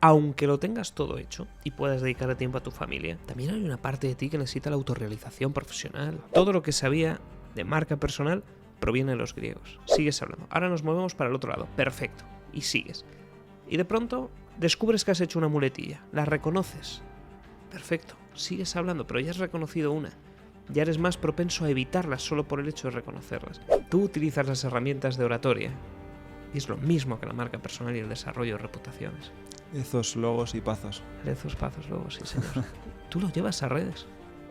aunque lo tengas todo hecho y puedas dedicar tiempo a tu familia, también hay una parte de ti que necesita la autorrealización profesional. Todo lo que sabía de marca personal proviene de los griegos. Sigues hablando. Ahora nos movemos para el otro lado. Perfecto. Y sigues. Y de pronto descubres que has hecho una muletilla. La reconoces. Perfecto. Sigues hablando, pero ya has reconocido una. Ya eres más propenso a evitarlas solo por el hecho de reconocerlas. Tú utilizas las herramientas de oratoria. Y es lo mismo que la marca personal y el desarrollo de reputaciones. Ezos, logos y pazos. Ezos, pazos, logos, sí, señor. Tú lo llevas a redes.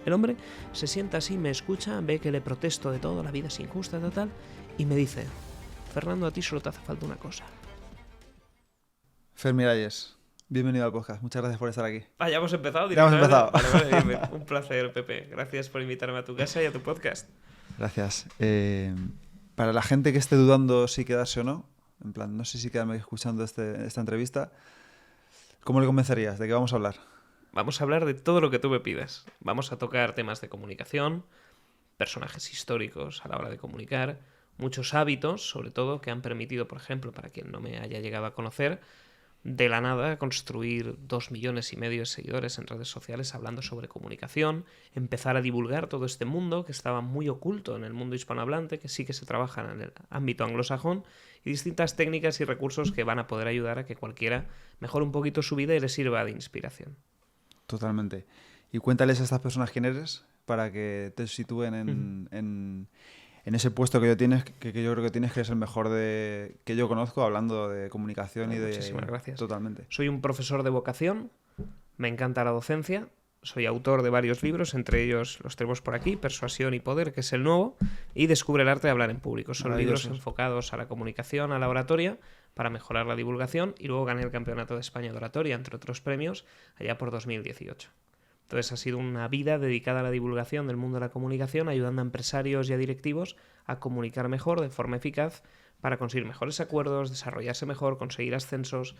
El hombre se sienta así, me escucha, ve que le protesto de todo, la vida es injusta, tal, y me dice: Fernando, a ti solo te hace falta una cosa. Fer Miralles, bienvenido al podcast. Muchas gracias por estar aquí. Ya hemos empezado Ya hemos empezado. Vale, un placer, Pepe. Gracias por invitarme a tu casa y a tu podcast. Gracias. Para la gente que esté dudando si quedarse o no, en plan, no sé si quedarme escuchando esta entrevista, ¿cómo le convencerías? ¿De qué vamos a hablar? Vamos a hablar de todo lo que tú me pidas. Vamos a tocar temas de comunicación, personajes históricos a la hora de comunicar, muchos hábitos, sobre todo, que han permitido, por ejemplo, para quien no me haya llegado a conocer, de la nada construir 2,5 millones de seguidores en redes sociales hablando sobre comunicación, empezar a divulgar todo este mundo que estaba muy oculto en el mundo hispanohablante, que sí que se trabaja en el ámbito anglosajón, y distintas técnicas y recursos que van a poder ayudar a que cualquiera mejore un poquito su vida y le sirva de inspiración. Totalmente. Y cuéntales a estas personas quién eres para que te sitúen en ese puesto que yo tienes, que yo creo que tienes, que es el mejor que yo conozco, hablando de comunicación y de... Muchísimas gracias. Totalmente. Soy un profesor de vocación, me encanta la docencia, soy autor de varios libros, entre ellos los tenemos por aquí, Persuasión y Poder, que es el nuevo, y Descubre el arte de hablar en público. Son libros enfocados a la comunicación, a la oratoria, para mejorar la divulgación, y luego gané el Campeonato de España de Oratoria, entre otros premios, allá por 2018. Entonces ha sido una vida dedicada a la divulgación del mundo de la comunicación, ayudando a empresarios y a directivos a comunicar mejor, de forma eficaz, para conseguir mejores acuerdos, desarrollarse mejor, conseguir ascensos.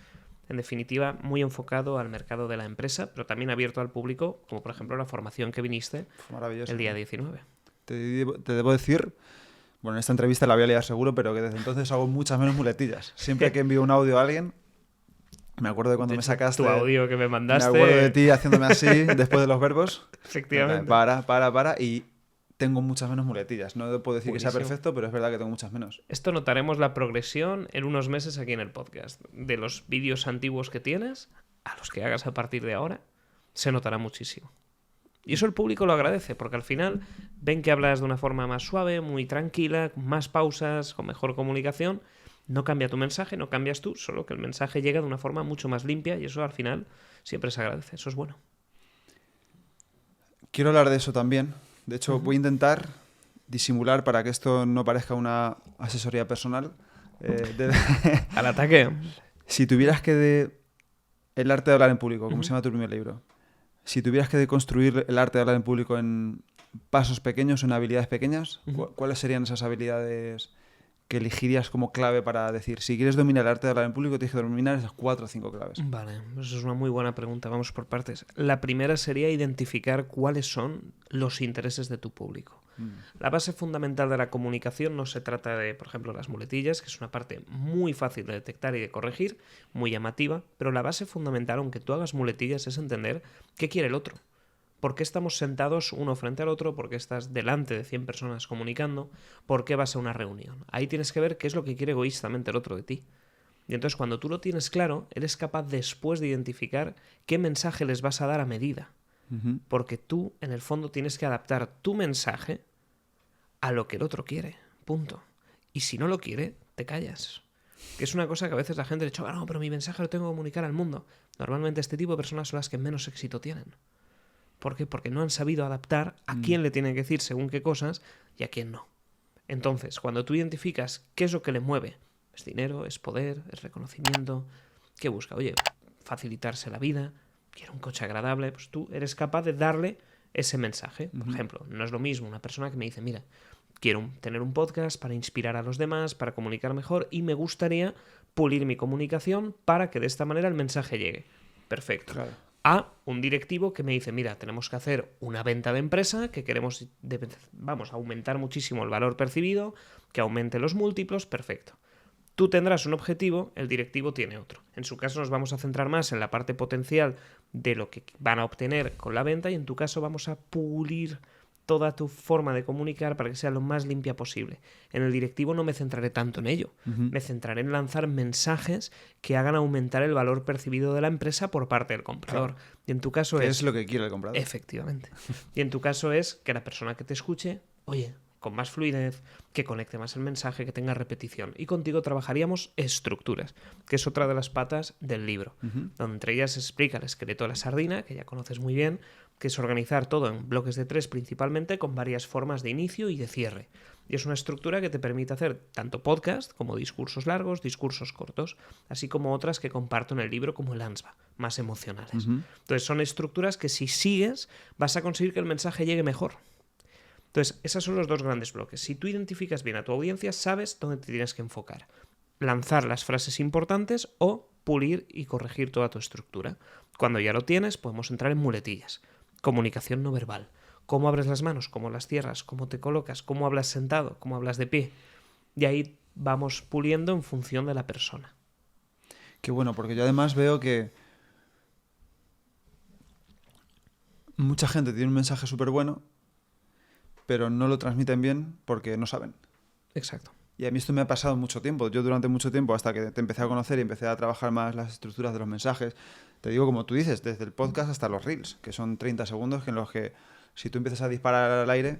En definitiva, muy enfocado al mercado de la empresa, pero también abierto al público, como por ejemplo la formación que viniste el día 19. Te debo decir, bueno, en esta entrevista la voy a liar seguro, pero que desde entonces hago muchas menos muletillas. Siempre que envío un audio a alguien, me acuerdo de cuando me sacaste... Tu audio que me mandaste... Me acuerdo de ti haciéndome así, después de los verbos. Efectivamente. Para, y tengo muchas menos muletillas. No puedo decir Buenísimo. Que sea perfecto, pero es verdad que tengo muchas menos. Esto notaremos la progresión en unos meses aquí en el podcast. De los vídeos antiguos que tienes a los que hagas a partir de ahora, se notará muchísimo. Y eso el público lo agradece, porque al final ven que hablas de una forma más suave, muy tranquila, con más pausas, con mejor comunicación. No cambia tu mensaje, no cambias tú, solo que el mensaje llega de una forma mucho más limpia, y eso al final siempre se agradece. Eso es bueno. Quiero hablar de eso también. De hecho, voy a intentar disimular para que esto no parezca una asesoría personal. Al ataque. Si tuvieras que... El arte de hablar en público, como se llama tu primer libro. Si tuvieras que deconstruir el arte de hablar en público en pasos pequeños, en habilidades pequeñas, ¿cuáles serían esas habilidades que elegirías como clave para decir, si quieres dominar el arte de hablar en público, tienes que dominar esas 4 o 5 claves? Vale, eso es una muy buena pregunta. Vamos por partes. La primera sería identificar cuáles son los intereses de tu público. La base fundamental de la comunicación no se trata de, por ejemplo, las muletillas, que es una parte muy fácil de detectar y de corregir, muy llamativa, pero la base fundamental, aunque tú hagas muletillas, es entender qué quiere el otro. ¿Por qué estamos sentados uno frente al otro? ¿Por qué estás delante de 100 personas comunicando? ¿Por qué vas a una reunión? Ahí tienes que ver qué es lo que quiere egoístamente el otro de ti. Y entonces cuando tú lo tienes claro, eres capaz después de identificar qué mensaje les vas a dar a medida. Porque tú, en el fondo, tienes que adaptar tu mensaje a lo que el otro quiere. Punto. Y si no lo quiere, te callas. Que es una cosa que a veces la gente le choca, no, pero mi mensaje lo tengo que comunicar al mundo. Normalmente este tipo de personas son las que menos éxito tienen. ¿Por qué? Porque no han sabido adaptar a quién le tienen que decir según qué cosas y a quién no. Entonces, cuando tú identificas qué es lo que le mueve, es dinero, es poder, es reconocimiento, ¿qué busca? Oye, facilitarse la vida, quiere un coche agradable, pues tú eres capaz de darle ese mensaje. Por ejemplo, no es lo mismo una persona que me dice, mira, quiero tener un podcast para inspirar a los demás, para comunicar mejor y me gustaría pulir mi comunicación para que de esta manera el mensaje llegue. Perfecto. Claro. A un directivo que me dice, mira, tenemos que hacer una venta de empresa, que queremos, vamos, aumentar muchísimo el valor percibido, que aumente los múltiplos, perfecto. Tú tendrás un objetivo, el directivo tiene otro. En su caso nos vamos a centrar más en la parte potencial de lo que van a obtener con la venta y en tu caso vamos a pulir toda tu forma de comunicar para que sea lo más limpia posible. En el directivo no me centraré tanto en ello. Me centraré en lanzar mensajes que hagan aumentar el valor percibido de la empresa por parte del comprador. Claro. Y en tu caso ¿Qué es lo que quiere el comprador? Efectivamente. Y en tu caso es que la persona que te escuche, oye, con más fluidez, que conecte más el mensaje, que tenga repetición. Y contigo trabajaríamos estructuras, que es otra de las patas del libro, donde entre ellas se explica el esqueleto de la sardina, que ya conoces muy bien, que es organizar todo en bloques de 3 principalmente, con varias formas de inicio y de cierre. Y es una estructura que te permite hacer tanto podcast como discursos largos, discursos cortos, así como otras que comparto en el libro como el ANSBA, más emocionales. Entonces son estructuras que si sigues vas a conseguir que el mensaje llegue mejor. Entonces, esos son los dos grandes bloques. Si tú identificas bien a tu audiencia, sabes dónde te tienes que enfocar. Lanzar las frases importantes o pulir y corregir toda tu estructura. Cuando ya lo tienes, podemos entrar en muletillas. Comunicación no verbal. Cómo abres las manos, cómo las cierras, cómo te colocas, cómo hablas sentado, cómo hablas de pie. Y ahí vamos puliendo en función de la persona. Qué bueno, porque yo además veo que mucha gente tiene un mensaje súper bueno, pero no lo transmiten bien porque no saben. Exacto. Y a mí esto me ha pasado mucho tiempo. Yo durante mucho tiempo, hasta que te empecé a conocer y empecé a trabajar más las estructuras de los mensajes, te digo, como tú dices, desde el podcast hasta los reels, que son 30 segundos en los que si tú empiezas a disparar al aire,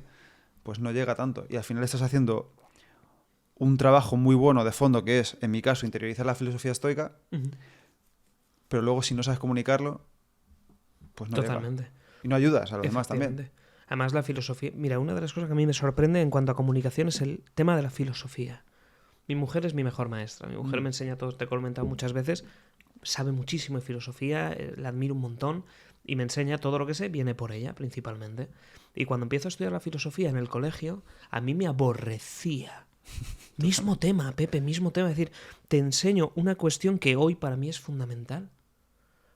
pues no llega tanto. Y al final estás haciendo un trabajo muy bueno de fondo, que es, en mi caso, interiorizar la filosofía estoica, pero luego si no sabes comunicarlo, pues no Totalmente. llega. Y no ayudas a los demás también. Además, la filosofía... Mira, una de las cosas que a mí me sorprende en cuanto a comunicación es el tema de la filosofía. Mi mujer es mi mejor maestra. Mi mujer me enseña todo, te he comentado muchas veces. Sabe muchísimo de filosofía, la admiro un montón y me enseña todo lo que sé, viene por ella principalmente. Y cuando empiezo a estudiar la filosofía en el colegio, a mí me aborrecía. Mismo tema, Pepe, mismo tema. Es decir, te enseño una cuestión que hoy para mí es fundamental.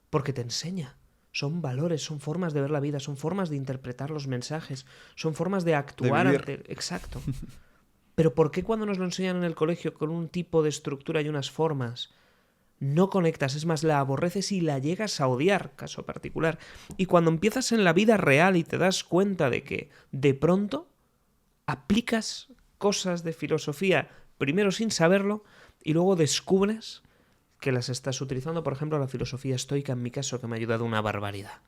Porque te enseña. Son valores, son formas de ver la vida, son formas de interpretar los mensajes, son formas de actuar ante... Exacto. Pero ¿por qué cuando nos lo enseñan en el colegio con un tipo de estructura y unas formas no conectas? Es más, la aborreces y la llegas a odiar, caso particular. Y cuando empiezas en la vida real y te das cuenta de que de pronto aplicas cosas de filosofía, primero sin saberlo, y luego descubres que las estás utilizando, por ejemplo, la filosofía estoica, en mi caso, que me ha ayudado una barbaridad.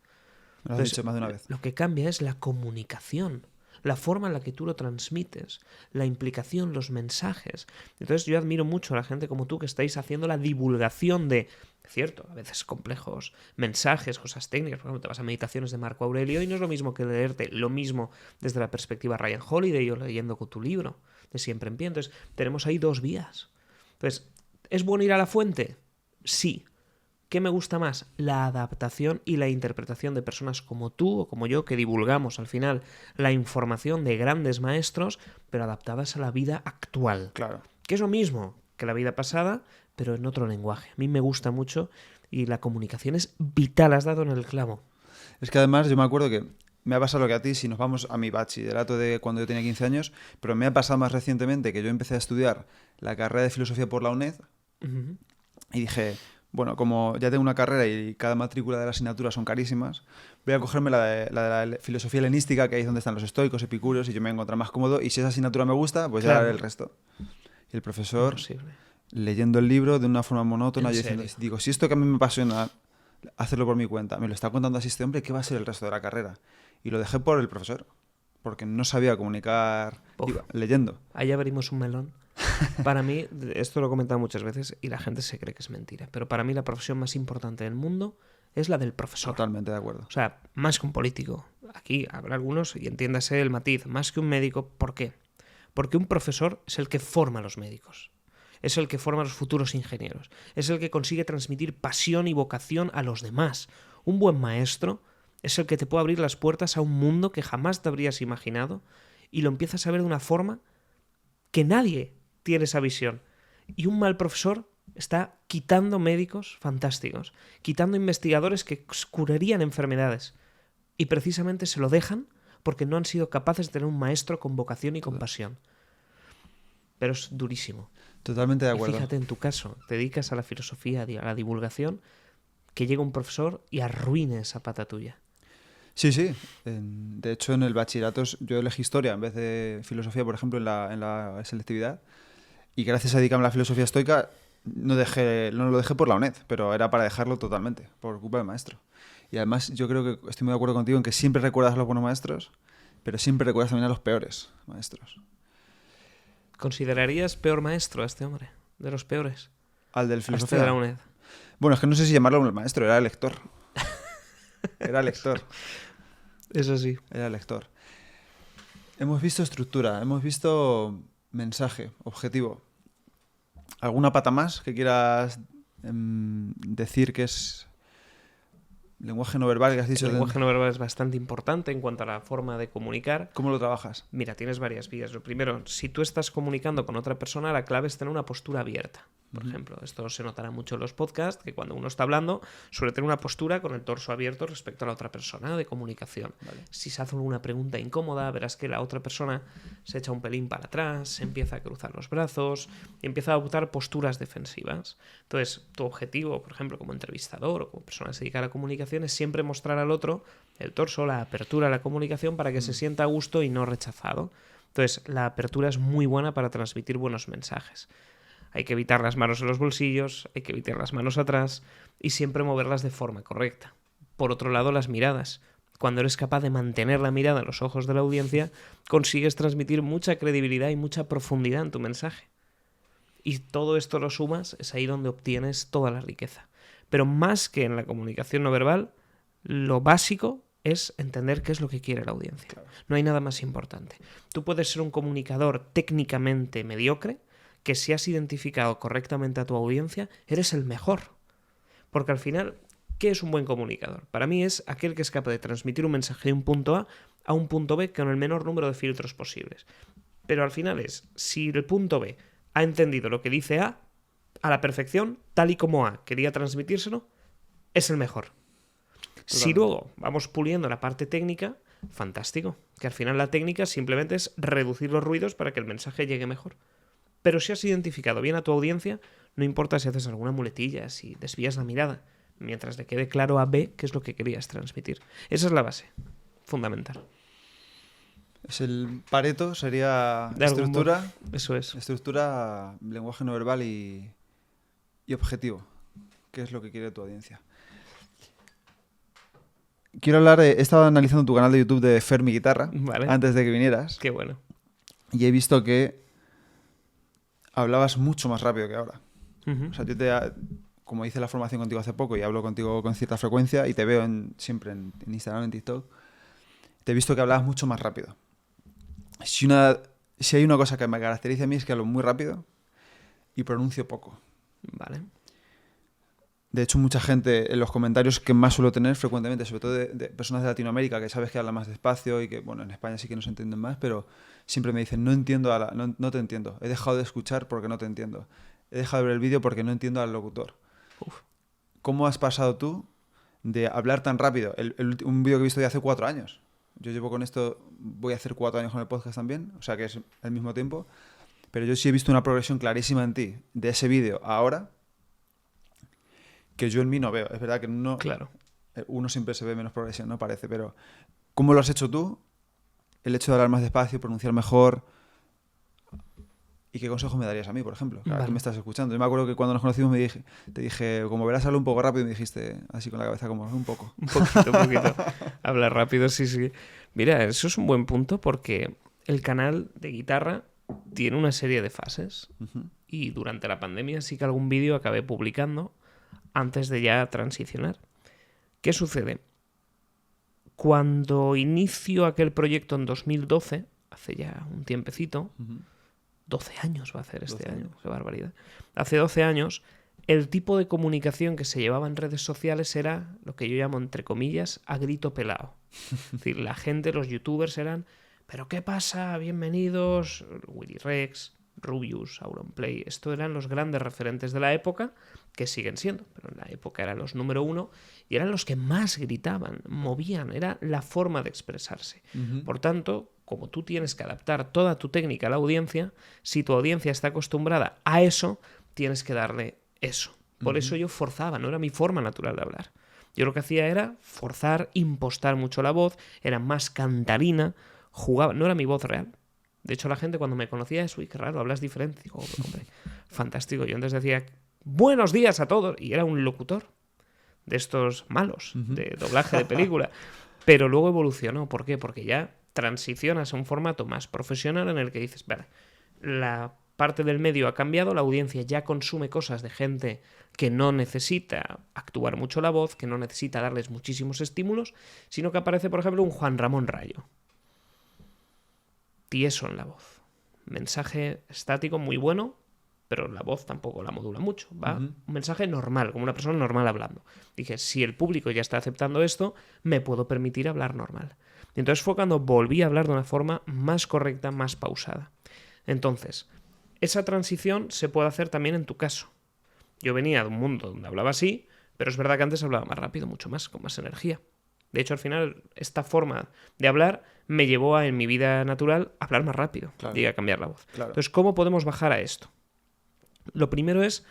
Me lo has dicho más de una vez. Lo que cambia es la comunicación, la forma en la que tú lo transmites, la implicación, los mensajes. Entonces yo admiro mucho a la gente como tú que estáis haciendo la divulgación de, cierto, a veces complejos, mensajes, cosas técnicas. Por ejemplo, te vas a Meditaciones de Marco Aurelio y no es lo mismo que leerte lo mismo desde la perspectiva Ryan Holiday o leyendo con tu libro de Siempre en Pie. Entonces tenemos ahí dos vías. Entonces, ¿es bueno ir a la fuente? Sí. ¿Qué me gusta más? La adaptación y la interpretación de personas como tú o como yo, que divulgamos al final la información de grandes maestros, pero adaptadas a la vida actual. Claro. Que es lo mismo que la vida pasada, pero en otro lenguaje. A mí me gusta mucho y la comunicación es vital. Has dado en el clavo. Es que además yo me acuerdo que me ha pasado lo que a ti, si nos vamos a mi bachillerato de cuando yo tenía 15 años, pero me ha pasado más recientemente que yo empecé a estudiar la carrera de filosofía por la UNED y dije, bueno, como ya tengo una carrera y cada matrícula de la asignatura son carísimas, voy a cogerme la de la filosofía helenística, que ahí es donde están los estoicos, epicúreos, y yo me voy a encontrar más cómodo, y si esa asignatura me gusta, pues ya haré el resto. Y el profesor, leyendo el libro de una forma monótona, yo diciendo, digo, si esto que a mí me apasiona hacerlo por mi cuenta, me lo está contando así este hombre, ¿qué va a ser el resto de la carrera? Y lo dejé por el profesor, porque no sabía comunicar leyendo. Ahí abrimos un melón. Para mí, esto lo he comentado muchas veces y la gente se cree que es mentira, pero para mí la profesión más importante del mundo es la del profesor. Totalmente de acuerdo. O sea, más que un político. Aquí habrá algunos, y entiéndase el matiz, más que un médico. ¿Por qué? Porque un profesor es el que forma a los médicos. Es el que forma a los futuros ingenieros. Es el que consigue transmitir pasión y vocación a los demás. Un buen maestro es el que te puede abrir las puertas a un mundo que jamás te habrías imaginado y lo empiezas a ver de una forma que nadie tiene esa visión. Y un mal profesor está quitando médicos fantásticos, quitando investigadores que curarían enfermedades. Y precisamente se lo dejan porque no han sido capaces de tener un maestro con vocación y con pasión. Pero es durísimo. Totalmente de Y acuerdo. fíjate, en tu caso, te dedicas a la filosofía, a la divulgación, que llega un profesor y arruine esa pata tuya. Sí, sí. De hecho, en el bachillerato yo elegí historia en vez de filosofía, por ejemplo, en la selectividad. Y gracias a dedicarme a la filosofía estoica, no lo dejé por la UNED, pero era para dejarlo totalmente, por culpa del maestro. Y además, yo creo que estoy muy de acuerdo contigo en que siempre recuerdas a los buenos maestros, pero siempre recuerdas también a los peores maestros. ¿Considerarías peor maestro a este hombre? De los peores. Al del A este filosofía. de la UNED. Bueno, es que no sé si llamarlo un maestro, era el lector. Era lector. Eso sí. Era lector. Hemos visto estructura, hemos visto mensaje, objetivo. ¿Alguna pata más que quieras decir que es lenguaje no verbal que has dicho? El lenguaje no verbal es bastante importante en cuanto a la forma de comunicar. ¿Cómo lo trabajas? Mira, tienes varias vías. Lo primero, si tú estás comunicando con otra persona, la clave es tener una postura abierta. Por ejemplo, esto se notará mucho en los podcasts, que cuando uno está hablando suele tener una postura con el torso abierto respecto a la otra persona de comunicación. Vale. Si se hace alguna pregunta incómoda, verás que la otra persona se echa un pelín para atrás, se empieza a cruzar los brazos y empieza a adoptar posturas defensivas. Entonces, tu objetivo, por ejemplo, como entrevistador o como persona que se dedica a la comunicación, es siempre mostrar al otro el torso, la apertura a la comunicación para que se sienta a gusto y no rechazado. Entonces, la apertura es muy buena para transmitir buenos mensajes. Hay que evitar las manos en los bolsillos, hay que evitar las manos atrás y siempre moverlas de forma correcta. Por otro lado, las miradas. Cuando eres capaz de mantener la mirada en los ojos de la audiencia, consigues transmitir mucha credibilidad y mucha profundidad en tu mensaje. Y todo esto lo sumas, es ahí donde obtienes toda la riqueza. Pero más que en la comunicación no verbal, lo básico es entender qué es lo que quiere la audiencia. Claro. No hay nada más importante. Tú puedes ser un comunicador técnicamente mediocre, que si has identificado correctamente a tu audiencia, eres el mejor. Porque al final, ¿qué es un buen comunicador? Para mí es aquel que es capaz de transmitir un mensaje de un punto A un punto B con el menor número de filtros posibles. Pero al final es, si el punto B ha entendido lo que dice A la perfección, tal y como A quería transmitírselo, es el mejor. Si luego vamos puliendo la parte técnica, fantástico. Que al final la técnica simplemente es reducir los ruidos para que el mensaje llegue mejor. Pero si has identificado bien a tu audiencia, no importa si haces alguna muletilla, si desvías la mirada, mientras le quede claro a B qué es lo que querías transmitir. Esa es la base, fundamental. Es el Pareto, sería estructura. Eso es. Estructura, lenguaje no verbal y objetivo. ¿Qué es lo que quiere tu audiencia? Quiero hablar he estado analizando tu canal de YouTube de Fermi Guitarra, vale, antes de que vinieras. Qué bueno. Y he visto que hablabas mucho más rápido que ahora. Uh-huh. O sea, yo como hice la formación contigo hace poco y hablo contigo con cierta frecuencia y te veo siempre en Instagram, en TikTok, te he visto que hablabas mucho más rápido. Si hay una cosa que me caracteriza a mí es que hablo muy rápido y pronuncio poco. Vale. De hecho, mucha gente en los comentarios que más suelo tener frecuentemente, sobre todo de personas de Latinoamérica que sabes que hablan más despacio y que, bueno, en España sí que no se entienden más, pero siempre me dicen, no te entiendo. He dejado de escuchar porque no te entiendo. He dejado de ver el vídeo porque no entiendo al locutor. Uf. ¿Cómo has pasado tú de hablar tan rápido? Un vídeo que he visto de hace 4 años. Yo llevo con esto, voy a hacer 4 años con el podcast también, o sea que es el mismo tiempo. Pero yo sí he visto una progresión clarísima en ti, de ese vídeo a ahora, que yo en mí no veo. Es verdad que Claro. Uno siempre se ve menos progresión, no parece, pero ¿cómo lo has hecho tú? El hecho de hablar más despacio, pronunciar mejor. ¿Y qué consejo me darías a mí, por ejemplo? Claro, que me estás escuchando. Yo me acuerdo que cuando nos conocimos te dije, como verás, hablo un poco rápido, y me dijiste así con la cabeza, como un poco. Un poquito. Hablar rápido, sí. Mira, eso es un buen punto porque el canal de guitarra tiene una serie de fases. Uh-huh. Y durante la pandemia sí que algún vídeo acabé publicando antes de ya transicionar. ¿Qué sucede? Cuando inicio aquel proyecto en 2012, hace ya un tiempecito, 12 años va a hacer este año, qué barbaridad. Hace 12 años, el tipo de comunicación que se llevaba en redes sociales era lo que yo llamo, entre comillas, a grito pelado. Es decir, la gente, los youtubers eran, ¿pero qué pasa? Bienvenidos, Willy Rex, Rubius, Auronplay. Esto eran los grandes referentes de la época que siguen siendo, pero en la época eran los número 1 y eran los que más gritaban, movían, era la forma de expresarse. Por tanto, como tú tienes que adaptar toda tu técnica a la audiencia, si tu audiencia está acostumbrada a eso, tienes que darle eso. Por eso yo forzaba, no era mi forma natural de hablar. Yo lo que hacía era forzar, impostar mucho la voz, era más cantarina, jugaba, no era mi voz real. De hecho, la gente cuando me conocía es, uy, qué raro, hablas diferente. Digo, hombre, fantástico. Yo antes decía, buenos días a todos, y era un locutor de estos malos, de doblaje de película. Pero luego evolucionó. ¿Por qué? Porque ya transicionas a un formato más profesional en el que dices, vale, la parte del medio ha cambiado, la audiencia ya consume cosas de gente que no necesita actuar mucho la voz, que no necesita darles muchísimos estímulos, sino que aparece, por ejemplo, un Juan Ramón Rayo. Tieso en la voz. Mensaje estático muy bueno, pero la voz tampoco la modula mucho. Va un mensaje normal, como una persona normal hablando. Dije, si el público ya está aceptando esto, me puedo permitir hablar normal. Y entonces fue cuando volví a hablar de una forma más correcta, más pausada. Entonces, esa transición se puede hacer también en tu caso. Yo venía de un mundo donde hablaba así, pero es verdad que antes hablaba más rápido, mucho más, con más energía. De hecho, al final, esta forma de hablar me llevó a, en mi vida natural, a hablar más rápido y a cambiar la voz. Claro. Entonces, ¿cómo podemos bajar a esto? Lo primero es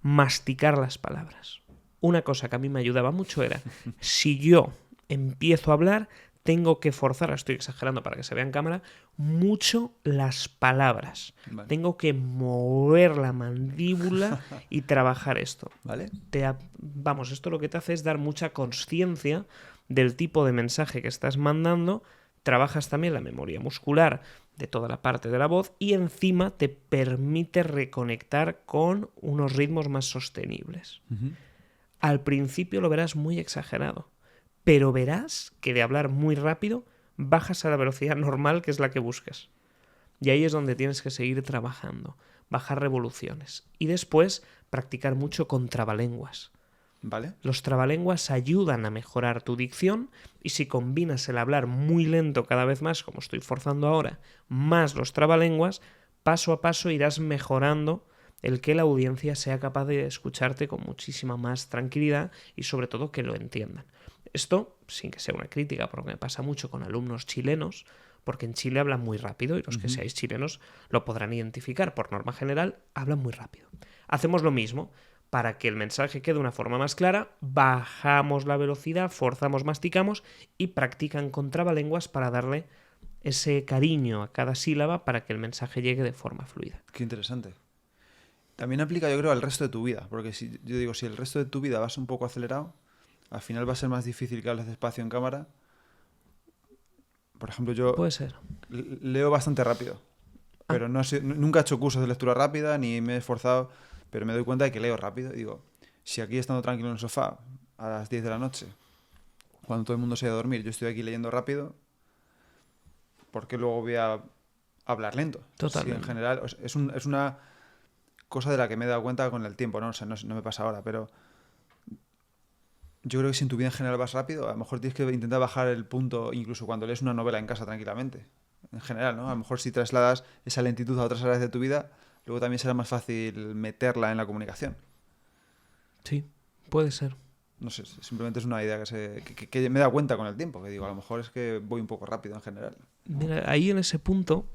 masticar las palabras. Una cosa que a mí me ayudaba mucho era, si yo empiezo a hablar, tengo que forzar, estoy exagerando para que se vea en cámara, mucho las palabras. Vale. Tengo que mover la mandíbula y trabajar esto. ¿Vale? Vamos, esto lo que te hace es dar mucha consciencia del tipo de mensaje que estás mandando, trabajas también la memoria muscular de toda la parte de la voz y encima te permite reconectar con unos ritmos más sostenibles. Al principio lo verás muy exagerado, pero verás que de hablar muy rápido bajas a la velocidad normal, que es la que buscas. Y ahí es donde tienes que seguir trabajando, bajar revoluciones y después practicar mucho con trabalenguas. ¿Vale? Los trabalenguas ayudan a mejorar tu dicción y si combinas el hablar muy lento cada vez más, como estoy forzando ahora, más los trabalenguas, paso a paso irás mejorando el que la audiencia sea capaz de escucharte con muchísima más tranquilidad y sobre todo que lo entiendan. Esto, sin que sea una crítica, porque me pasa mucho con alumnos chilenos, porque en Chile hablan muy rápido y los que seáis chilenos lo podrán identificar. Por norma general, hablan muy rápido. Hacemos lo mismo. Para que el mensaje quede de una forma más clara, bajamos la velocidad, forzamos, masticamos y practican con trabalenguas para darle ese cariño a cada sílaba para que el mensaje llegue de forma fluida. Qué interesante. También aplica, yo creo, al resto de tu vida, porque si el resto de tu vida vas un poco acelerado, al final va a ser más difícil que hables despacio en cámara. Por ejemplo, yo Puede ser. leo bastante rápido, pero nunca he hecho cursos de lectura rápida ni me he esforzado. Pero me doy cuenta de que leo rápido y digo, si aquí estando tranquilo en el sofá a las 10 de la noche, cuando todo el mundo se ha ido a dormir, yo estoy aquí leyendo rápido, ¿por qué luego voy a hablar lento? Totalmente. Sí, en general, es una cosa de la que me he dado cuenta con el tiempo, ¿no? O sea, no me pasa ahora, pero yo creo que si en tu vida en general vas rápido, a lo mejor tienes que intentar bajar el punto incluso cuando lees una novela en casa tranquilamente. En general, ¿no? A lo mejor si trasladas esa lentitud a otras áreas de tu vida, luego también será más fácil meterla en la comunicación. Sí, puede ser. No sé, simplemente es una idea que me he dado cuenta con el tiempo, que digo, a lo mejor es que voy un poco rápido en general. Mira, ahí en ese punto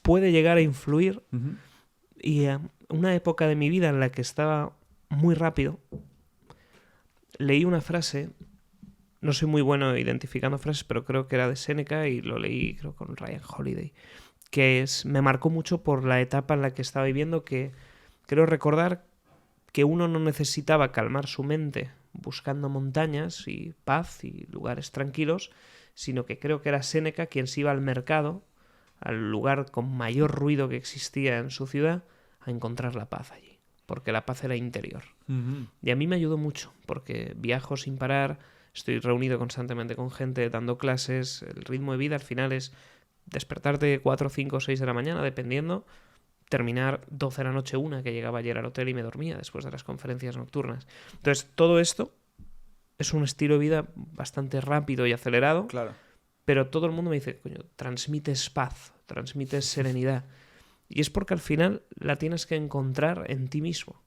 puede llegar a influir y a una época de mi vida en la que estaba muy rápido, leí una frase, no soy muy bueno identificando frases, pero creo que era de Séneca y lo leí creo con Ryan Holiday, que me marcó mucho por la etapa en la que estaba viviendo, que creo recordar que uno no necesitaba calmar su mente buscando montañas y paz y lugares tranquilos, sino que creo que era Séneca quien se iba al mercado, al lugar con mayor ruido que existía en su ciudad, a encontrar la paz allí, porque la paz era interior. Y a mí me ayudó mucho, porque viajo sin parar, estoy reunido constantemente con gente, dando clases, el ritmo de vida al final es despertarte 4, 5, 6 de la mañana, dependiendo, terminar 12 de la noche, 1, que llegaba ayer al hotel y me dormía después de las conferencias nocturnas. Entonces, todo esto es un estilo de vida bastante rápido y acelerado, claro. Pero todo el mundo me dice, coño, transmites paz, transmites serenidad. Y es porque al final la tienes que encontrar en ti mismo.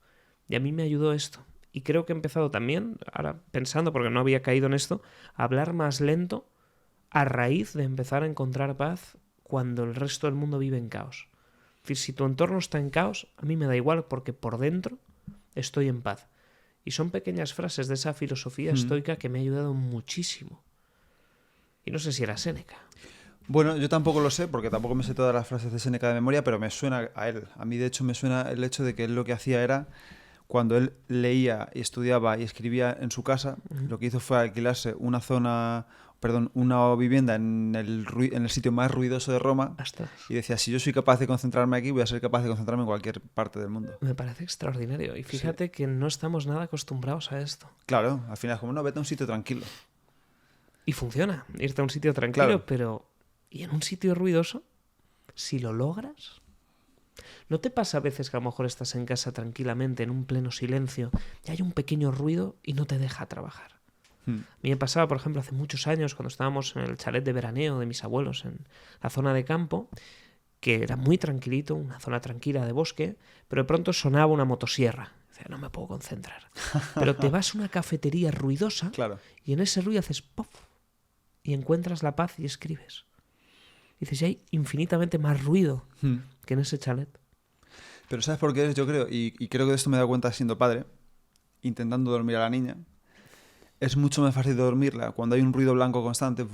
Y a mí me ayudó esto, Y creo que he empezado también, ahora pensando, porque no había caído en esto, a hablar más lento a raíz de empezar a encontrar paz cuando el resto del mundo vive en caos. Es decir, si tu entorno está en caos, a mí me da igual porque por dentro estoy en paz. Y son pequeñas frases de esa filosofía estoica que me ha ayudado muchísimo. Y no sé si era Séneca. Bueno, yo tampoco lo sé, porque tampoco me sé todas las frases de Séneca de memoria, pero me suena a él. A mí, de hecho, me suena el hecho de que él lo que hacía era, cuando él leía y estudiaba y escribía en su casa, lo que hizo fue alquilarse una vivienda en el sitio más ruidoso de Roma. Hasta. Y decía, si yo soy capaz de concentrarme aquí, voy a ser capaz de concentrarme en cualquier parte del mundo. Me parece extraordinario. Y fíjate que no estamos nada acostumbrados a esto. Claro, al final es como, no, vete a un sitio tranquilo. Y funciona, irte a un sitio tranquilo, Claro. pero... ¿Y en un sitio ruidoso? Si lo logras... ¿No te pasa a veces que a lo mejor estás en casa tranquilamente, en un pleno silencio, y hay un pequeño ruido y no te deja trabajar? A mí me pasaba, por ejemplo, hace muchos años, cuando estábamos en el chalet de veraneo de mis abuelos en la zona de campo, que era muy tranquilito, una zona tranquila de bosque, pero de pronto sonaba una motosierra. Decía, no me puedo concentrar. Pero te vas a una cafetería ruidosa Claro. y en ese ruido haces ¡pop! Y encuentras la paz y escribes. Y dices, y hay infinitamente más ruido que en ese chalet. Pero ¿sabes por qué es? Yo creo, y creo que de esto me he dado cuenta siendo padre, intentando dormir a la niña, es mucho más fácil dormirla cuando hay un ruido blanco constante,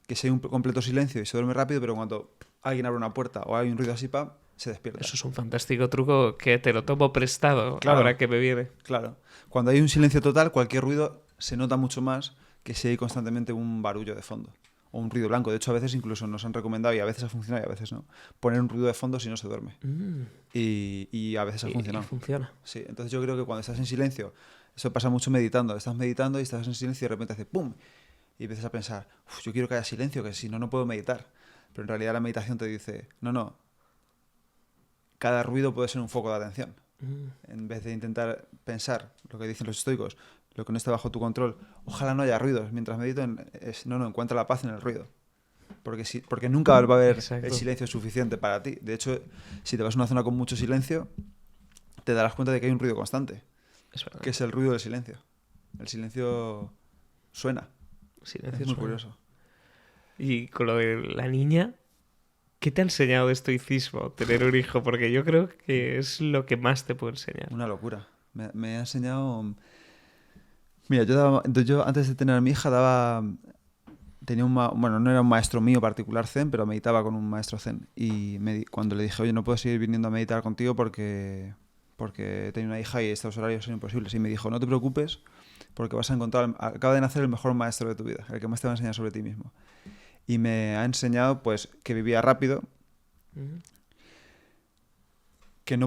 que si hay un completo silencio y se duerme rápido, pero cuando alguien abre una puerta o hay un ruido así, se despierta. Eso es un fantástico truco que te lo tomo prestado Claro. ahora que me viene. Claro. Cuando hay un silencio total, cualquier ruido se nota mucho más que si hay constantemente un barullo de fondo. O un ruido blanco. De hecho, a veces incluso nos han recomendado, y a veces ha funcionado y a veces no, poner un ruido de fondo si no se duerme. Y a veces ha funcionado. Y funciona. Sí, entonces yo creo que cuando estás en silencio, eso pasa mucho meditando. Estás meditando y estás en silencio y de repente hace ¡pum! Y empiezas a pensar, yo quiero que haya silencio, que si no, no puedo meditar. Pero en realidad la meditación te dice, no, cada ruido puede ser un foco de atención. En vez de intentar pensar lo que dicen los estoicos, lo que no está bajo tu control, ojalá no haya ruidos. Mientras medito, encuentra la paz en el ruido. Porque nunca va a haber Exacto. el silencio suficiente para ti. De hecho, si te vas a una zona con mucho silencio, te darás cuenta de que hay un ruido constante, Es verdad. que es el ruido del silencio. El silencio suena. Silencio Es muy suena. curioso. Y con lo de la niña, ¿qué te ha enseñado de estoicismo tener un hijo? Porque yo creo que es lo que más te puede enseñar. Una locura. Me ha enseñado... Mira, yo antes de tener a mi hija tenía bueno, no era un maestro mío particular zen, pero meditaba con un maestro zen. Y cuando le dije, oye, no puedo seguir viniendo a meditar contigo porque tengo una hija y estos horarios son imposibles. Y me dijo, no te preocupes porque vas a encontrar, acaba de nacer el mejor maestro de tu vida, el que más te va a enseñar sobre ti mismo. Y me ha enseñado pues que vivía rápido, que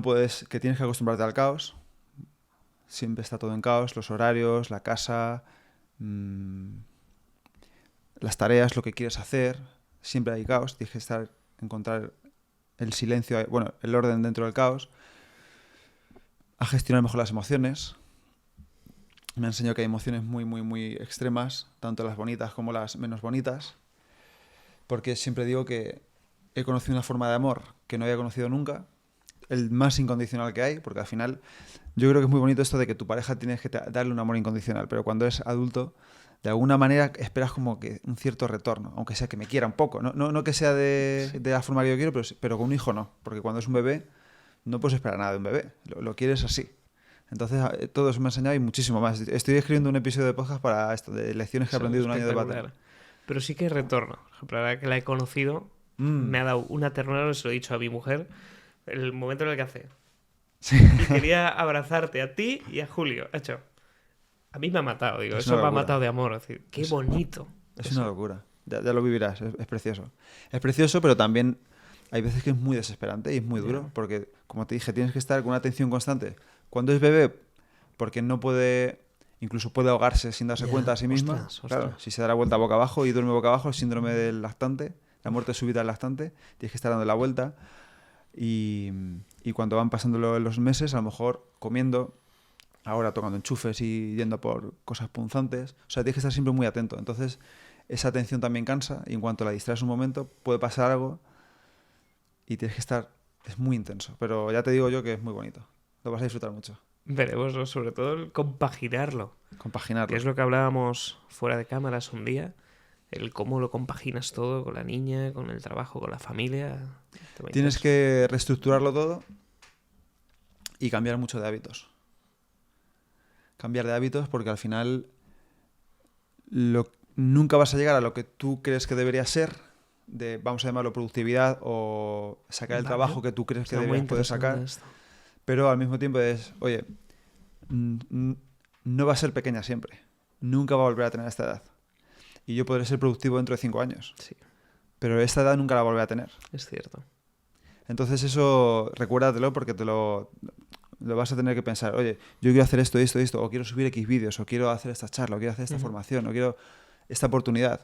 tienes que acostumbrarte al caos. Siempre está todo en caos, los horarios, la casa, las tareas, lo que quieres hacer, siempre hay caos. Tienes que encontrar el silencio, bueno, el orden dentro del caos, a gestionar mejor las emociones. Me ha enseñado que hay emociones muy, muy, muy extremas, tanto las bonitas como las menos bonitas, porque siempre digo que he conocido una forma de amor que no había conocido nunca, el más incondicional que hay, porque al final yo creo que es muy bonito esto de que tu pareja tienes que darle un amor incondicional, pero cuando eres adulto, de alguna manera esperas como que un cierto retorno, aunque sea que me quiera un poco, no que sea de la forma que yo quiero, pero con un hijo no, porque cuando es un bebé no puedes esperar nada de un bebé, lo quieres así. Entonces todo eso me ha enseñado y muchísimo más. Estoy escribiendo un episodio de podcast para esto, de lecciones que he aprendido en un año de pater. Pero sí que hay retorno. Por ejemplo, ahora que la he conocido, me ha dado una ternura, se lo he dicho a mi mujer, el momento en el que hace. Sí. Y quería abrazarte a ti y a Julio. Hecho, a mí me ha matado, digo, eso me ha matado de amor. Es decir, qué bonito. Es una locura. Ya lo vivirás, es precioso. Es precioso, pero también hay veces que es muy desesperante y es muy duro, porque, como te dije, tienes que estar con una atención constante. Cuando es bebé, porque no puede, incluso puede ahogarse sin darse cuenta a sí misma. Ostras. Claro, si se da la vuelta boca abajo y duerme boca abajo, el síndrome del lactante, la muerte súbita del lactante, tienes que estar dando la vuelta. Y cuando van pasando los meses, a lo mejor comiendo, ahora tocando enchufes y yendo por cosas punzantes. O sea, tienes que estar siempre muy atento. Entonces, esa atención también cansa y en cuanto la distraes un momento, puede pasar algo y tienes que estar... Es muy intenso, pero ya te digo yo que es muy bonito. Lo vas a disfrutar mucho. Veremos, ¿no? Sobre todo el compaginarlo. Compaginarlo. Que es lo que hablábamos fuera de cámaras un día. El cómo lo compaginas todo con la niña, con el trabajo, con la familia. Tienes que reestructurarlo todo y cambiar mucho de hábitos. Cambiar de hábitos porque al final nunca vas a llegar a lo que tú crees que debería ser, de, vamos a llamarlo productividad o sacar el trabajo que tú crees que deberías poder sacar. Esto. Pero al mismo tiempo es, oye, no va a ser pequeña siempre. Nunca va a volver a tener esta edad. Y yo podré ser productivo dentro de 5 años. Sí. Pero esta edad nunca la volveré a tener. Es cierto. Entonces eso, recuérdatelo porque te lo vas a tener que pensar. Oye, yo quiero hacer esto, o quiero subir X vídeos, o quiero hacer esta charla, o quiero hacer esta formación, o quiero esta oportunidad.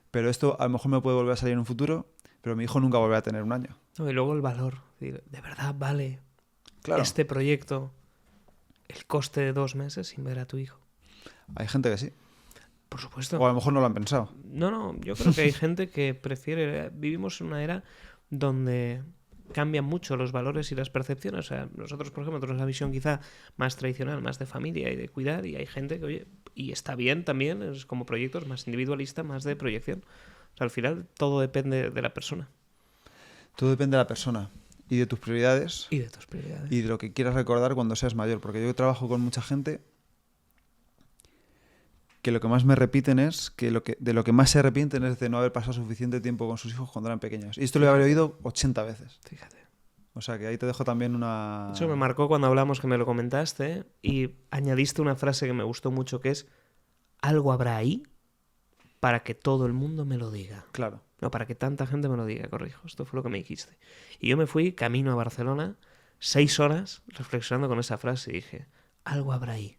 Pero esto a lo mejor me puede volver a salir en un futuro, pero mi hijo nunca volverá a tener un año. No, y luego el valor. De verdad vale claro. Este proyecto el coste de 2 meses sin ver a tu hijo. Hay gente que sí. Por supuesto. O a lo mejor no lo han pensado. No, yo creo que hay gente que prefiere... Vivimos en una era donde cambian mucho los valores y las percepciones. O sea, nosotros, por ejemplo, tenemos una visión quizá más tradicional, más de familia y de cuidar, y hay gente que, oye, y está bien también, es como proyectos más individualista, más de proyección. O sea, al final todo depende de la persona. Todo depende de la persona. Y de tus prioridades. Y de tus prioridades. Y de lo que quieras recordar cuando seas mayor. Porque yo trabajo con mucha gente que lo que más me repiten es que de lo que más se arrepienten es de no haber pasado suficiente tiempo con sus hijos cuando eran pequeños. Y esto lo he oído 80 veces. Fíjate. O sea que ahí te dejo también una... Eso me marcó cuando hablamos, que me lo comentaste, y añadiste una frase que me gustó mucho, que es: algo habrá ahí para que todo el mundo me lo diga. Claro. No, para que tanta gente me lo diga, corrijo. Esto fue lo que me dijiste. Y yo me fui camino a Barcelona 6 horas reflexionando con esa frase y dije, algo habrá ahí.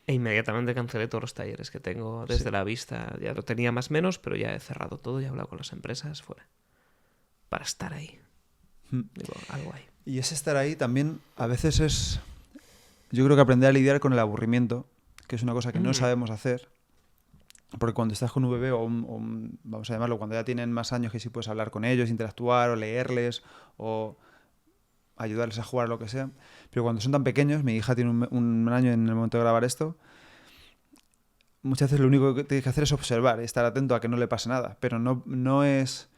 E inmediatamente cancelé todos los talleres que tengo desde la vista. Ya lo tenía más o menos, pero ya he cerrado todo y he hablado con las empresas fuera. Para estar ahí. Digo, algo ahí. Y ese estar ahí también a veces es... Yo creo que aprender a lidiar con el aburrimiento, que es una cosa que no sabemos hacer. Porque cuando estás con un bebé o vamos a llamarlo, cuando ya tienen más años que sí puedes hablar con ellos, interactuar o leerles o ayudarles a jugar, lo que sea. Pero cuando son tan pequeños, mi hija tiene un año en el momento de grabar esto, muchas veces lo único que tienes que hacer es observar y estar atento a que no le pase nada. Pero no es,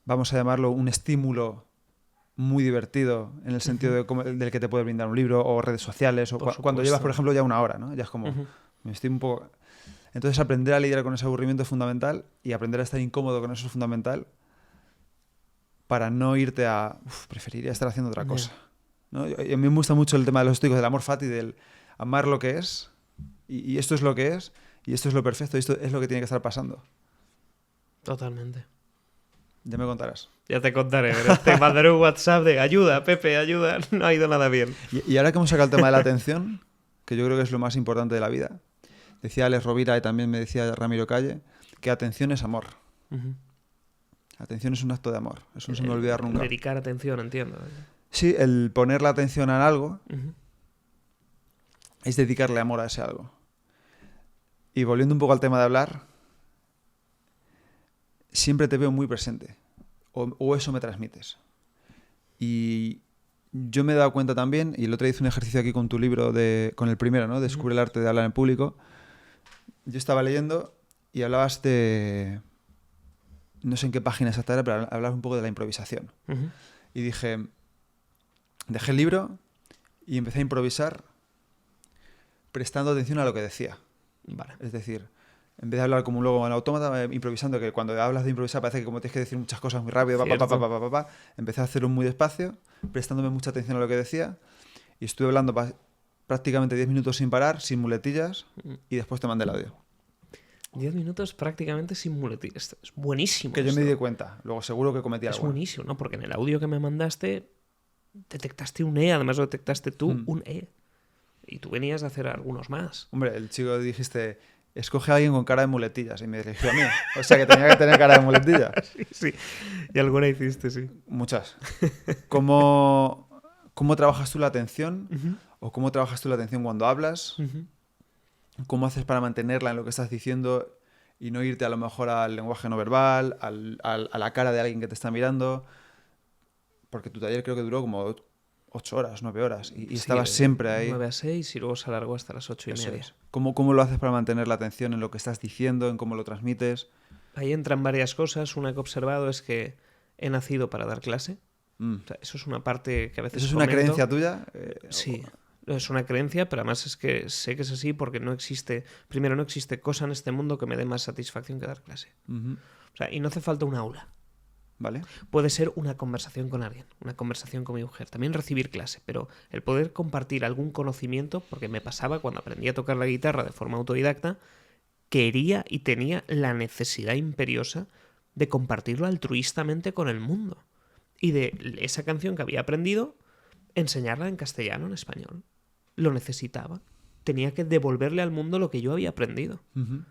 vamos a llamarlo, un estímulo muy divertido en el sentido del que te puede brindar un libro o redes sociales. O cuando llevas, por ejemplo, ya 1 hora, ¿no? Ya es como, me estoy un poco... Entonces aprender a lidiar con ese aburrimiento es fundamental y aprender a estar incómodo con eso es fundamental para no irte a... preferiría estar haciendo otra cosa. ¿No? Y a mí me gusta mucho el tema de los estoicos, del amor fati, del amar lo que es y esto es lo que es y esto es lo perfecto y esto es lo que tiene que estar pasando. Totalmente. Ya me contarás. Ya te contaré. Te mandaré un WhatsApp de ayuda, Pepe, ayuda. No ha ido nada bien. Y ahora que hemos sacado el tema de la atención, que yo creo que es lo más importante de la vida, decía Alex Rovira y también me decía Ramiro Calle, que atención es amor. Atención es un acto de amor. Eso no se me olvida nunca. Dedicar atención, entiendo. Sí, el poner la atención a algo es dedicarle amor a ese algo. Y volviendo un poco al tema de hablar, siempre te veo muy presente. O eso me transmites. Y yo me he dado cuenta también, y el otro día hice un ejercicio aquí con tu libro, con el primero, ¿no? Descubre el arte de hablar en público. Yo estaba leyendo y hablabas de... No sé en qué página exacta era, pero hablabas un poco de la improvisación. Y dije... Dejé el libro y empecé a improvisar prestando atención a lo que decía. Vale. Es decir, en vez de hablar como un logo en autómata, improvisando, que cuando hablas de improvisar parece que como tienes que decir muchas cosas muy rápido, empecé a hacerlo muy despacio, prestándome mucha atención a lo que decía y estuve hablando prácticamente 10 minutos sin parar, sin muletillas y después te mandé el audio. 10 minutos prácticamente sin muletillas. Es buenísimo. Que yo me di cuenta. Luego seguro que cometí algo. Es buenísimo, ¿no? Porque en el audio que me mandaste detectaste un E, además lo detectaste tú, un E. Y tú venías a hacer algunos más. Hombre, el chico dijiste, escoge a alguien con cara de muletillas. Y me dirigió a mí. O sea que tenía que tener cara de muletillas. Sí. Y alguna hiciste, sí. Muchas. ¿Cómo trabajas tú la atención? ¿O cómo trabajas tú la atención cuando hablas? ¿Cómo haces para mantenerla en lo que estás diciendo y no irte a lo mejor al lenguaje no verbal, a la cara de alguien que te está mirando? Porque tu taller creo que duró como 8 horas, 9 horas, y Sí, estabas siempre ahí. 9 a 6 y luego se alargó hasta las 8 y Eso media. es. ¿Cómo lo haces para mantener la atención en lo que estás diciendo, en cómo lo transmites? Ahí entran varias cosas. Una que he observado es que he nacido para dar clase. Mm. O sea, eso es una parte que a veces ¿Eso es una comento. creencia tuya? Sí, es una creencia, pero además es que sé que es así porque no existe cosa en este mundo que me dé más satisfacción que dar clase. Ujú. O sea, y no hace falta un aula. ¿Vale? Puede ser una conversación con alguien, una conversación con mi mujer, también recibir clase, pero el poder compartir algún conocimiento, porque me pasaba cuando aprendí a tocar la guitarra de forma autodidacta, quería y tenía la necesidad imperiosa de compartirlo altruistamente con el mundo. Y de esa canción que había aprendido, enseñarla en castellano, en español. Lo necesitaba. Tenía que devolverle al mundo lo que yo había aprendido. Ujú.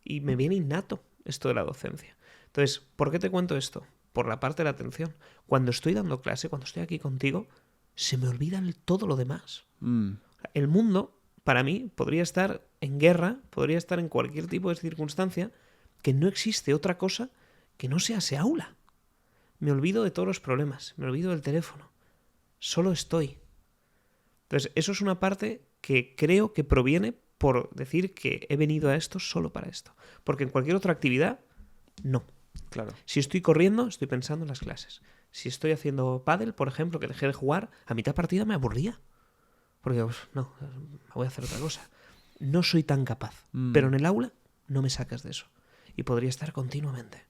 Y me viene innato esto de la docencia. Entonces, ¿por qué te cuento esto? Por la parte de la atención. Cuando estoy dando clase, cuando estoy aquí contigo, se me olvida todo lo demás. Mm. El mundo, para mí, podría estar en guerra, podría estar en cualquier tipo de circunstancia, que no existe otra cosa que no sea ese aula. Me olvido de todos los problemas, me olvido del teléfono. Solo estoy. Entonces, eso es una parte que creo que proviene por decir que he venido a esto solo para esto. Porque en cualquier otra actividad, no. Claro. Si estoy corriendo, estoy pensando en las clases. Si estoy haciendo pádel, por ejemplo, que dejé de jugar, a mitad de partida me aburría. Porque, no, me voy a hacer otra cosa. No soy tan capaz. Pero en el aula no me sacas de eso. Y podría estar continuamente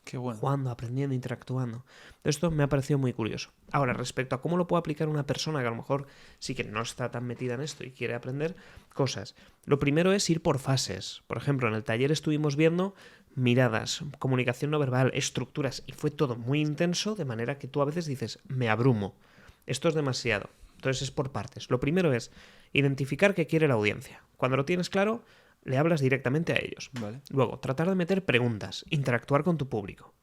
Qué bueno. jugando, aprendiendo, interactuando. Esto me ha parecido muy curioso. Ahora, respecto a cómo lo puede aplicar una persona que a lo mejor sí que no está tan metida en esto y quiere aprender cosas. Lo primero es ir por fases. Por ejemplo, en el taller estuvimos viendo miradas, comunicación no verbal, estructuras, y fue todo muy intenso, de manera que tú a veces dices, me abrumo. Esto es demasiado. Entonces es por partes. Lo primero es identificar qué quiere la audiencia. Cuando lo tienes claro, le hablas directamente a ellos. Vale. Luego, tratar de meter preguntas, interactuar con tu público,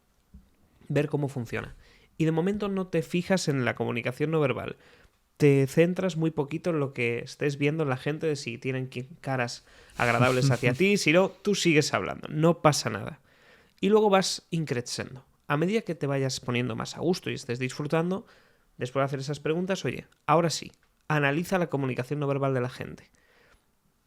ver cómo funciona. Y de momento no te fijas en la comunicación no verbal. Te centras muy poquito en lo que estés viendo en la gente, de si tienen caras agradables hacia ti, si no, tú sigues hablando, no pasa nada. Y luego vas increciendo. A medida que te vayas poniendo más a gusto y estés disfrutando, después de hacer esas preguntas, oye, ahora sí, analiza la comunicación no verbal de la gente.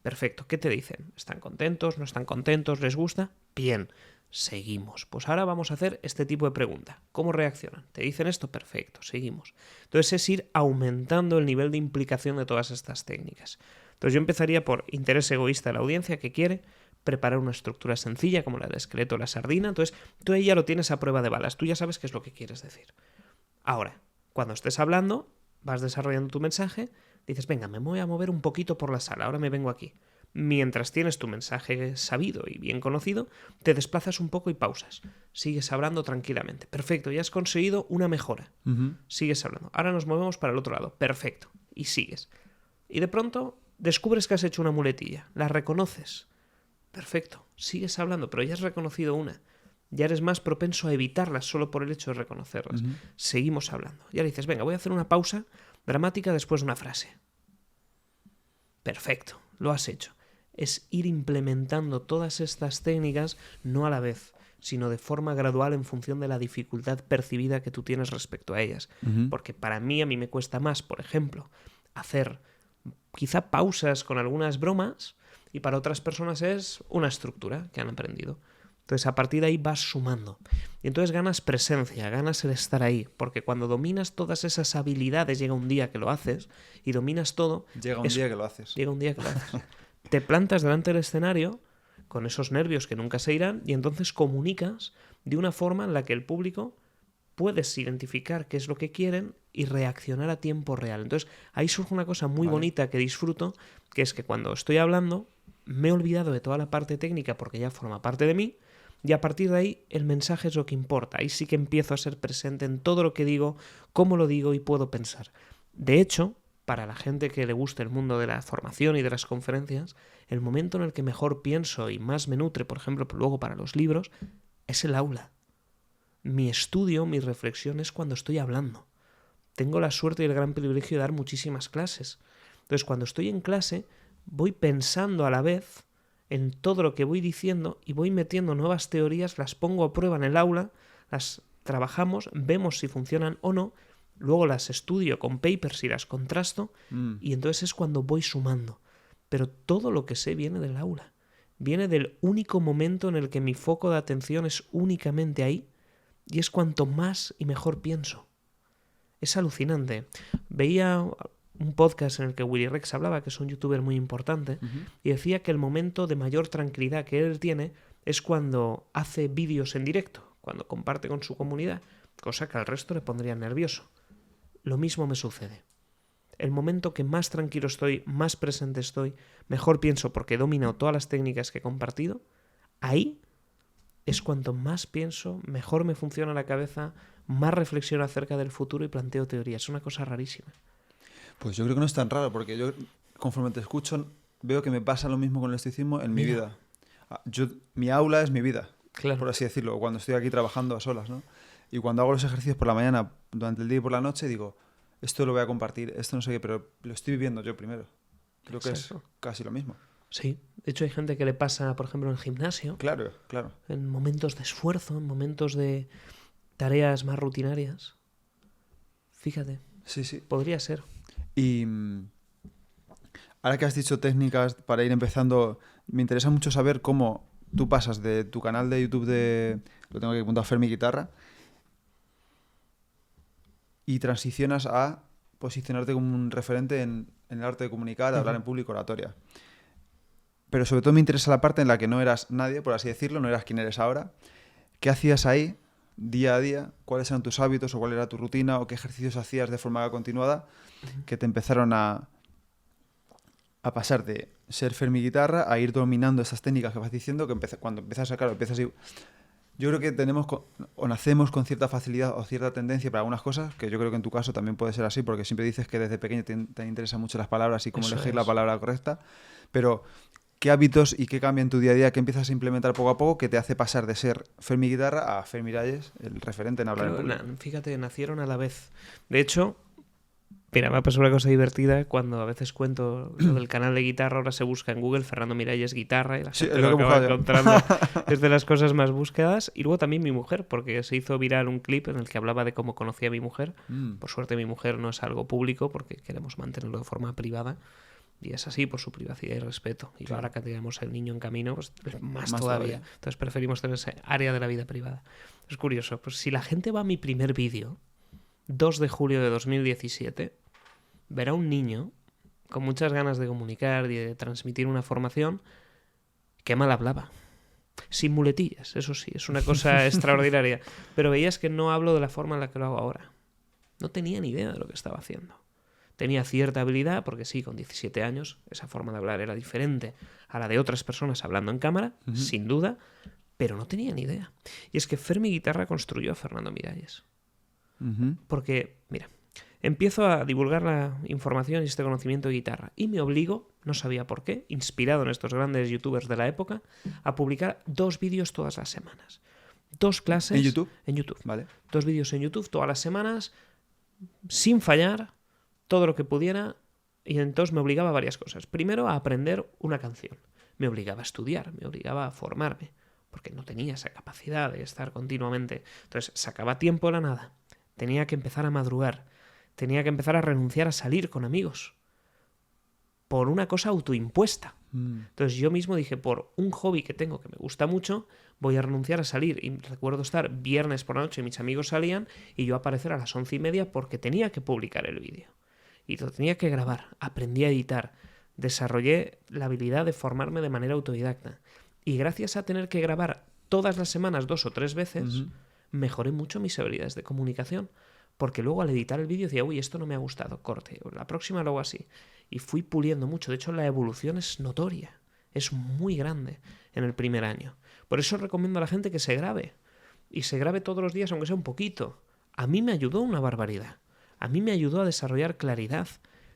Perfecto, ¿qué te dicen? ¿Están contentos? ¿No están contentos? ¿Les gusta? Bien, seguimos. Pues ahora vamos a hacer este tipo de pregunta. ¿Cómo reaccionan? ¿Te dicen esto? Perfecto, seguimos. Entonces es ir aumentando el nivel de implicación de todas estas técnicas. Entonces yo empezaría por interés egoísta de la audiencia que quiere, preparar una estructura sencilla como la del esqueleto o la sardina. Entonces tú ahí ya lo tienes a prueba de balas, tú ya sabes qué es lo que quieres decir. Ahora, cuando estés hablando, vas desarrollando tu mensaje, dices, venga, me voy a mover un poquito por la sala, ahora me vengo aquí. Mientras tienes tu mensaje sabido y bien conocido, te desplazas un poco y pausas. Sigues hablando tranquilamente. Perfecto, ya has conseguido una mejora. Ujú. Sigues hablando. Ahora nos movemos para el otro lado. Perfecto. Y sigues. Y de pronto descubres que has hecho una muletilla. La reconoces. Perfecto. Sigues hablando, pero ya has reconocido una. Ya eres más propenso a evitarlas solo por el hecho de reconocerlas. Ujú. Seguimos hablando. Ya le dices, venga, voy a hacer una pausa dramática después de una frase. Perfecto, lo has hecho. Es ir implementando todas estas técnicas no a la vez, sino de forma gradual en función de la dificultad percibida que tú tienes respecto a ellas. Ujú. Porque a mí me cuesta más, por ejemplo, hacer quizá pausas con algunas bromas, y para otras personas es una estructura que han aprendido. Entonces a partir de ahí vas sumando. Y entonces ganas presencia, ganas el estar ahí. Porque cuando dominas todas esas habilidades, llega un día que lo haces y dominas todo. Llega un día que lo haces. Llega un día que lo haces. Te plantas delante del escenario con esos nervios que nunca se irán y entonces comunicas de una forma en la que el público puedes identificar qué es lo que quieren y reaccionar a tiempo real. Entonces ahí surge una cosa muy bonita que disfruto, que es que cuando estoy hablando me he olvidado de toda la parte técnica porque ya forma parte de mí. Y a partir de ahí el mensaje es lo que importa. Ahí sí que empiezo a ser presente en todo lo que digo, cómo lo digo y puedo pensar. De hecho, para la gente que le guste el mundo de la formación y de las conferencias, el momento en el que mejor pienso y más me nutre, por ejemplo, luego para los libros, es el aula. Mi estudio, mi reflexión es cuando estoy hablando. Tengo la suerte y el gran privilegio de dar muchísimas clases. Entonces, cuando estoy en clase, voy pensando a la vez en todo lo que voy diciendo y voy metiendo nuevas teorías, las pongo a prueba en el aula, las trabajamos, vemos si funcionan o no, luego las estudio con papers y las contrasto, y entonces es cuando voy sumando. Pero todo lo que sé viene del aula. Viene del único momento en el que mi foco de atención es únicamente ahí, y es cuanto más y mejor pienso. Es alucinante. Veía un podcast en el que Willy Rex hablaba, que es un youtuber muy importante, y decía que el momento de mayor tranquilidad que él tiene es cuando hace vídeos en directo, cuando comparte con su comunidad, cosa que al resto le pondría nervioso. Lo mismo me sucede. El momento que más tranquilo estoy, más presente estoy, mejor pienso porque he dominado todas las técnicas que he compartido, ahí es cuanto más pienso, mejor me funciona la cabeza, más reflexiono acerca del futuro y planteo teorías. Es una cosa rarísima. Pues yo creo que no es tan raro, porque yo, conforme te escucho, veo que me pasa lo mismo con el estoicismo en mi vida. Mi aula es mi vida, Claro. por así decirlo, cuando estoy aquí trabajando a solas, ¿no? Y cuando hago los ejercicios por la mañana, durante el día y por la noche, digo, esto lo voy a compartir, esto no sé qué, pero lo estoy viviendo yo primero. Creo que es casi lo mismo. Sí, de hecho hay gente que le pasa, por ejemplo, en el gimnasio. Claro, claro. En momentos de esfuerzo, en momentos de tareas más rutinarias. Fíjate. Sí, sí. Podría ser. Y ahora que has dicho técnicas para ir empezando, me interesa mucho saber cómo tú pasas de tu canal de YouTube lo tengo que apuntar, Fermi Guitarra, y transicionas a posicionarte como un referente en el arte de comunicar, de hablar en público, oratoria. Pero sobre todo me interesa la parte en la que no eras nadie, por así decirlo, no eras quien eres ahora. ¿Qué hacías ahí, día a día? ¿Cuáles eran tus hábitos o cuál era tu rutina o qué ejercicios hacías de forma continuada que te empezaron a pasar de ser Fermi Guitarra a ir dominando esas técnicas que vas diciendo, que cuando empiezas a sacar, yo creo que tenemos o nacemos con cierta facilidad o cierta tendencia para algunas cosas, que yo creo que en tu caso también puede ser así, porque siempre dices que desde pequeño te interesan mucho las palabras y cómo elegir la palabra correcta, pero ¿qué hábitos y qué cambia en tu día a día que empiezas a implementar poco a poco que te hace pasar de ser Fermi Guitarra a Fermi Miralles, el referente en hablar en público? Fíjate, nacieron a la vez. De hecho, mira, me ha pasado una cosa divertida cuando a veces cuento lo del canal de guitarra, ahora se busca en Google Fernando Miralles Guitarra y la gente lo acaba encontrando. Es de las cosas más buscadas. Y luego también mi mujer, porque se hizo viral un clip en el que hablaba de cómo conocía a mi mujer. Por suerte mi mujer no es algo público porque queremos mantenerlo de forma privada. Y es así por su privacidad y respeto. Y ahora que tenemos el niño en camino, pues más todavía. Entonces preferimos tener ese área de la vida privada. Es curioso. Pues si la gente va a mi primer vídeo, 2 de julio de 2017, verá un niño con muchas ganas de comunicar y de transmitir una formación que mal hablaba. Sin muletillas, eso sí, es una cosa extraordinaria. Pero veías que no hablo de la forma en la que lo hago ahora. No tenía ni idea de lo que estaba haciendo. Tenía cierta habilidad, porque sí, con 17 años esa forma de hablar era diferente a la de otras personas hablando en cámara, sin duda, pero no tenía ni idea. Y es que Fermi Guitarra construyó a Fernando Miralles. Porque, mira, empiezo a divulgar la información y este conocimiento de guitarra y me obligo, no sabía por qué, inspirado en estos grandes youtubers de la época, a publicar 2 vídeos todas las semanas. 2 clases... ¿En YouTube? En YouTube. Vale. 2 vídeos en YouTube todas las semanas, sin fallar, todo lo que pudiera, y entonces me obligaba a varias cosas. Primero, a aprender una canción. Me obligaba a estudiar, me obligaba a formarme, porque no tenía esa capacidad de estar continuamente. Entonces, sacaba tiempo de la nada. Tenía que empezar a madrugar. Tenía que empezar a renunciar a salir con amigos. Por una cosa autoimpuesta. Entonces yo mismo dije, por un hobby que tengo que me gusta mucho, voy a renunciar a salir. Y recuerdo estar viernes por la noche, mis amigos salían, y yo aparecer a las 11:30 porque tenía que publicar el vídeo. Y lo tenía que grabar. Aprendí a editar. Desarrollé la habilidad de formarme de manera autodidacta. Y gracias a tener que grabar todas las semanas 2 o 3 veces, mejoré mucho mis habilidades de comunicación. Porque luego al editar el vídeo decía, uy, esto no me ha gustado, corte, la próxima lo hago así. Y fui puliendo mucho. De hecho, la evolución es notoria. Es muy grande en el primer año. Por eso recomiendo a la gente que se grabe. Y se grabe todos los días, aunque sea un poquito. A mí me ayudó una barbaridad. A mí me ayudó a desarrollar claridad.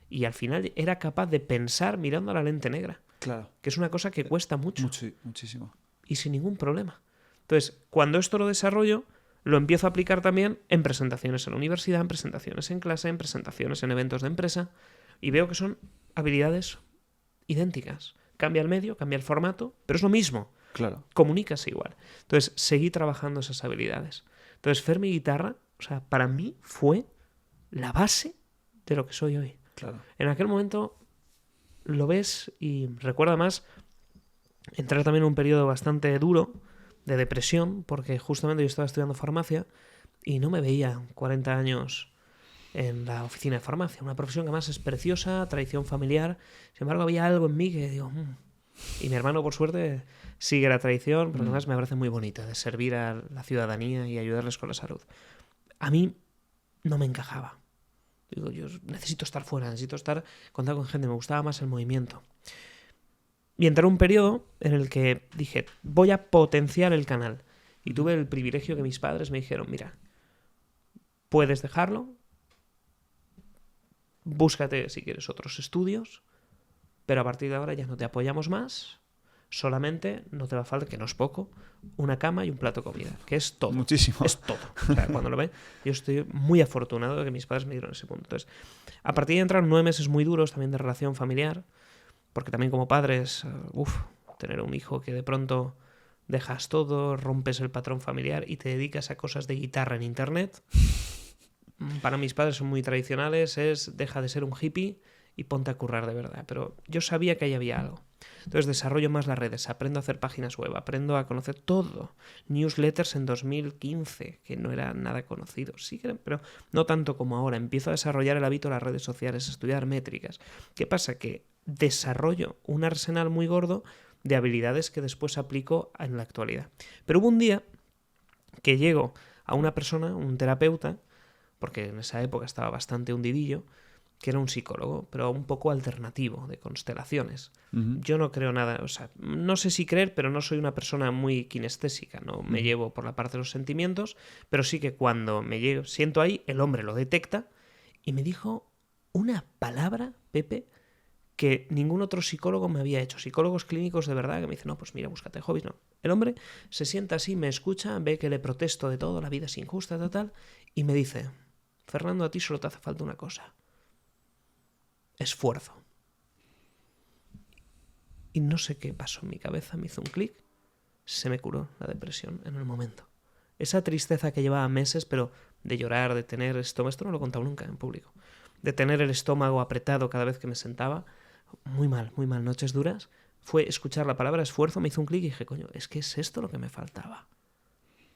Y al final era capaz de pensar mirando a la lente negra. Claro. Que es una cosa que cuesta mucho. Muchísimo. Y sin ningún problema. Entonces, cuando esto lo desarrollo, lo empiezo a aplicar también en presentaciones en la universidad, en presentaciones en clase, en presentaciones en eventos de empresa, y veo que son habilidades idénticas. Cambia el medio, cambia el formato, pero es lo mismo. Claro. Comunicas igual. Entonces, seguí trabajando esas habilidades. Entonces, Fermi Guitarra, o sea, para mí fue la base de lo que soy hoy. Claro. En aquel momento lo ves y recuerda más entrar también en un periodo bastante duro de depresión, porque justamente yo estaba estudiando farmacia y no me veía 40 años en la oficina de farmacia, una profesión que además es preciosa, tradición familiar. Sin embargo, había algo en mí que digo... Y mi hermano, por suerte, sigue la tradición, pero además me parece muy bonita, de servir a la ciudadanía y ayudarles con la salud. A mí no me encajaba. Digo, yo necesito estar fuera, necesito estar contando con gente, me gustaba más el movimiento. Y entré en un periodo en el que dije, voy a potenciar el canal. Y tuve el privilegio que mis padres me dijeron, mira, puedes dejarlo, búscate si quieres otros estudios, pero a partir de ahora ya no te apoyamos más, solamente no te va a faltar, que no es poco, una cama y un plato de comida, que es todo. Muchísimo. Es todo. O sea, cuando lo ve, yo estoy muy afortunado de que mis padres me dieron ese punto. Entonces, a partir de entrar 9 meses muy duros también de relación familiar, porque también como padres, tener un hijo que de pronto dejas todo, rompes el patrón familiar y te dedicas a cosas de guitarra en internet. Para mis padres son muy tradicionales, deja de ser un hippie y ponte a currar de verdad. Pero yo sabía que ahí había algo. Entonces desarrollo más las redes, aprendo a hacer páginas web, aprendo a conocer todo. Newsletters en 2015, que no era nada conocido. Sí, pero no tanto como ahora. Empiezo a desarrollar el hábito de las redes sociales, a estudiar métricas. ¿Qué pasa? Que desarrollo un arsenal muy gordo de habilidades que después aplico en la actualidad. Pero hubo un día que llego a una persona, un terapeuta, porque en esa época estaba bastante hundidillo, que era un psicólogo, pero un poco alternativo, de constelaciones. Yo no creo nada, o sea, no sé si creer, pero no soy una persona muy kinestésica, no me llevo por la parte de los sentimientos, pero sí que cuando siento ahí, el hombre lo detecta y me dijo una palabra, Pepe, que ningún otro psicólogo me había hecho. Psicólogos clínicos de verdad que me dicen, no, pues mira, búscate hobbies, no. El hombre se sienta así, me escucha, ve que le protesto de todo, la vida es injusta, tal, y me dice, Fernando, a ti solo te hace falta una cosa. Esfuerzo. Y no sé qué pasó en mi cabeza, me hizo un clic, se me curó la depresión en el momento. Esa tristeza que llevaba meses, pero de llorar, de tener estómago, esto no lo he contado nunca en público, de tener el estómago apretado cada vez que me sentaba, muy mal, noches duras, fue escuchar la palabra esfuerzo, me hizo un clic y dije, coño, es que es esto lo que me faltaba.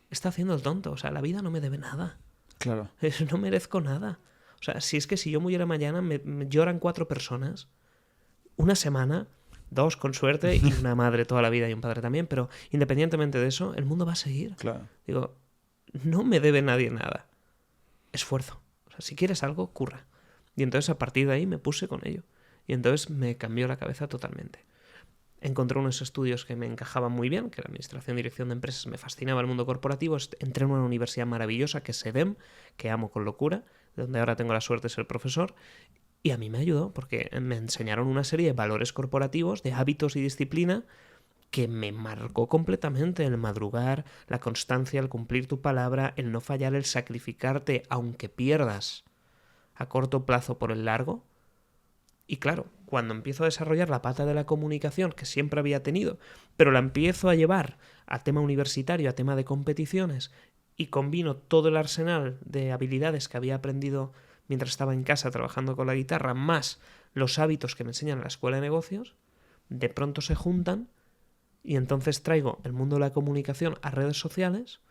Está haciendo el tonto, o sea, la vida no me debe nada. Claro. No merezco nada. O sea, si es que si yo muriera mañana, me lloran 4 personas, una semana, 2 con suerte, y una madre toda la vida y un padre también, pero independientemente de eso, el mundo va a seguir. Claro. Digo, no me debe nadie nada. Esfuerzo. O sea, si quieres algo, curra. Y entonces a partir de ahí me puse con ello. Y entonces me cambió la cabeza totalmente. Encontré unos estudios que me encajaban muy bien, que la administración y dirección de empresas, me fascinaba el mundo corporativo. Entré en una universidad maravillosa que es EDEM, que amo con locura, donde ahora tengo la suerte de ser profesor, y a mí me ayudó porque me enseñaron una serie de valores corporativos, de hábitos y disciplina que me marcó completamente: el madrugar, la constancia, el cumplir tu palabra, el no fallar, el sacrificarte aunque pierdas a corto plazo por el largo. Y claro, cuando empiezo a desarrollar la pata de la comunicación que siempre había tenido, pero la empiezo a llevar a tema universitario, a tema de competiciones, y combino todo el arsenal de habilidades que había aprendido mientras estaba en casa trabajando con la guitarra, más los hábitos que me enseñan en la escuela de negocios, de pronto se juntan y entonces traigo el mundo de la comunicación a redes sociales,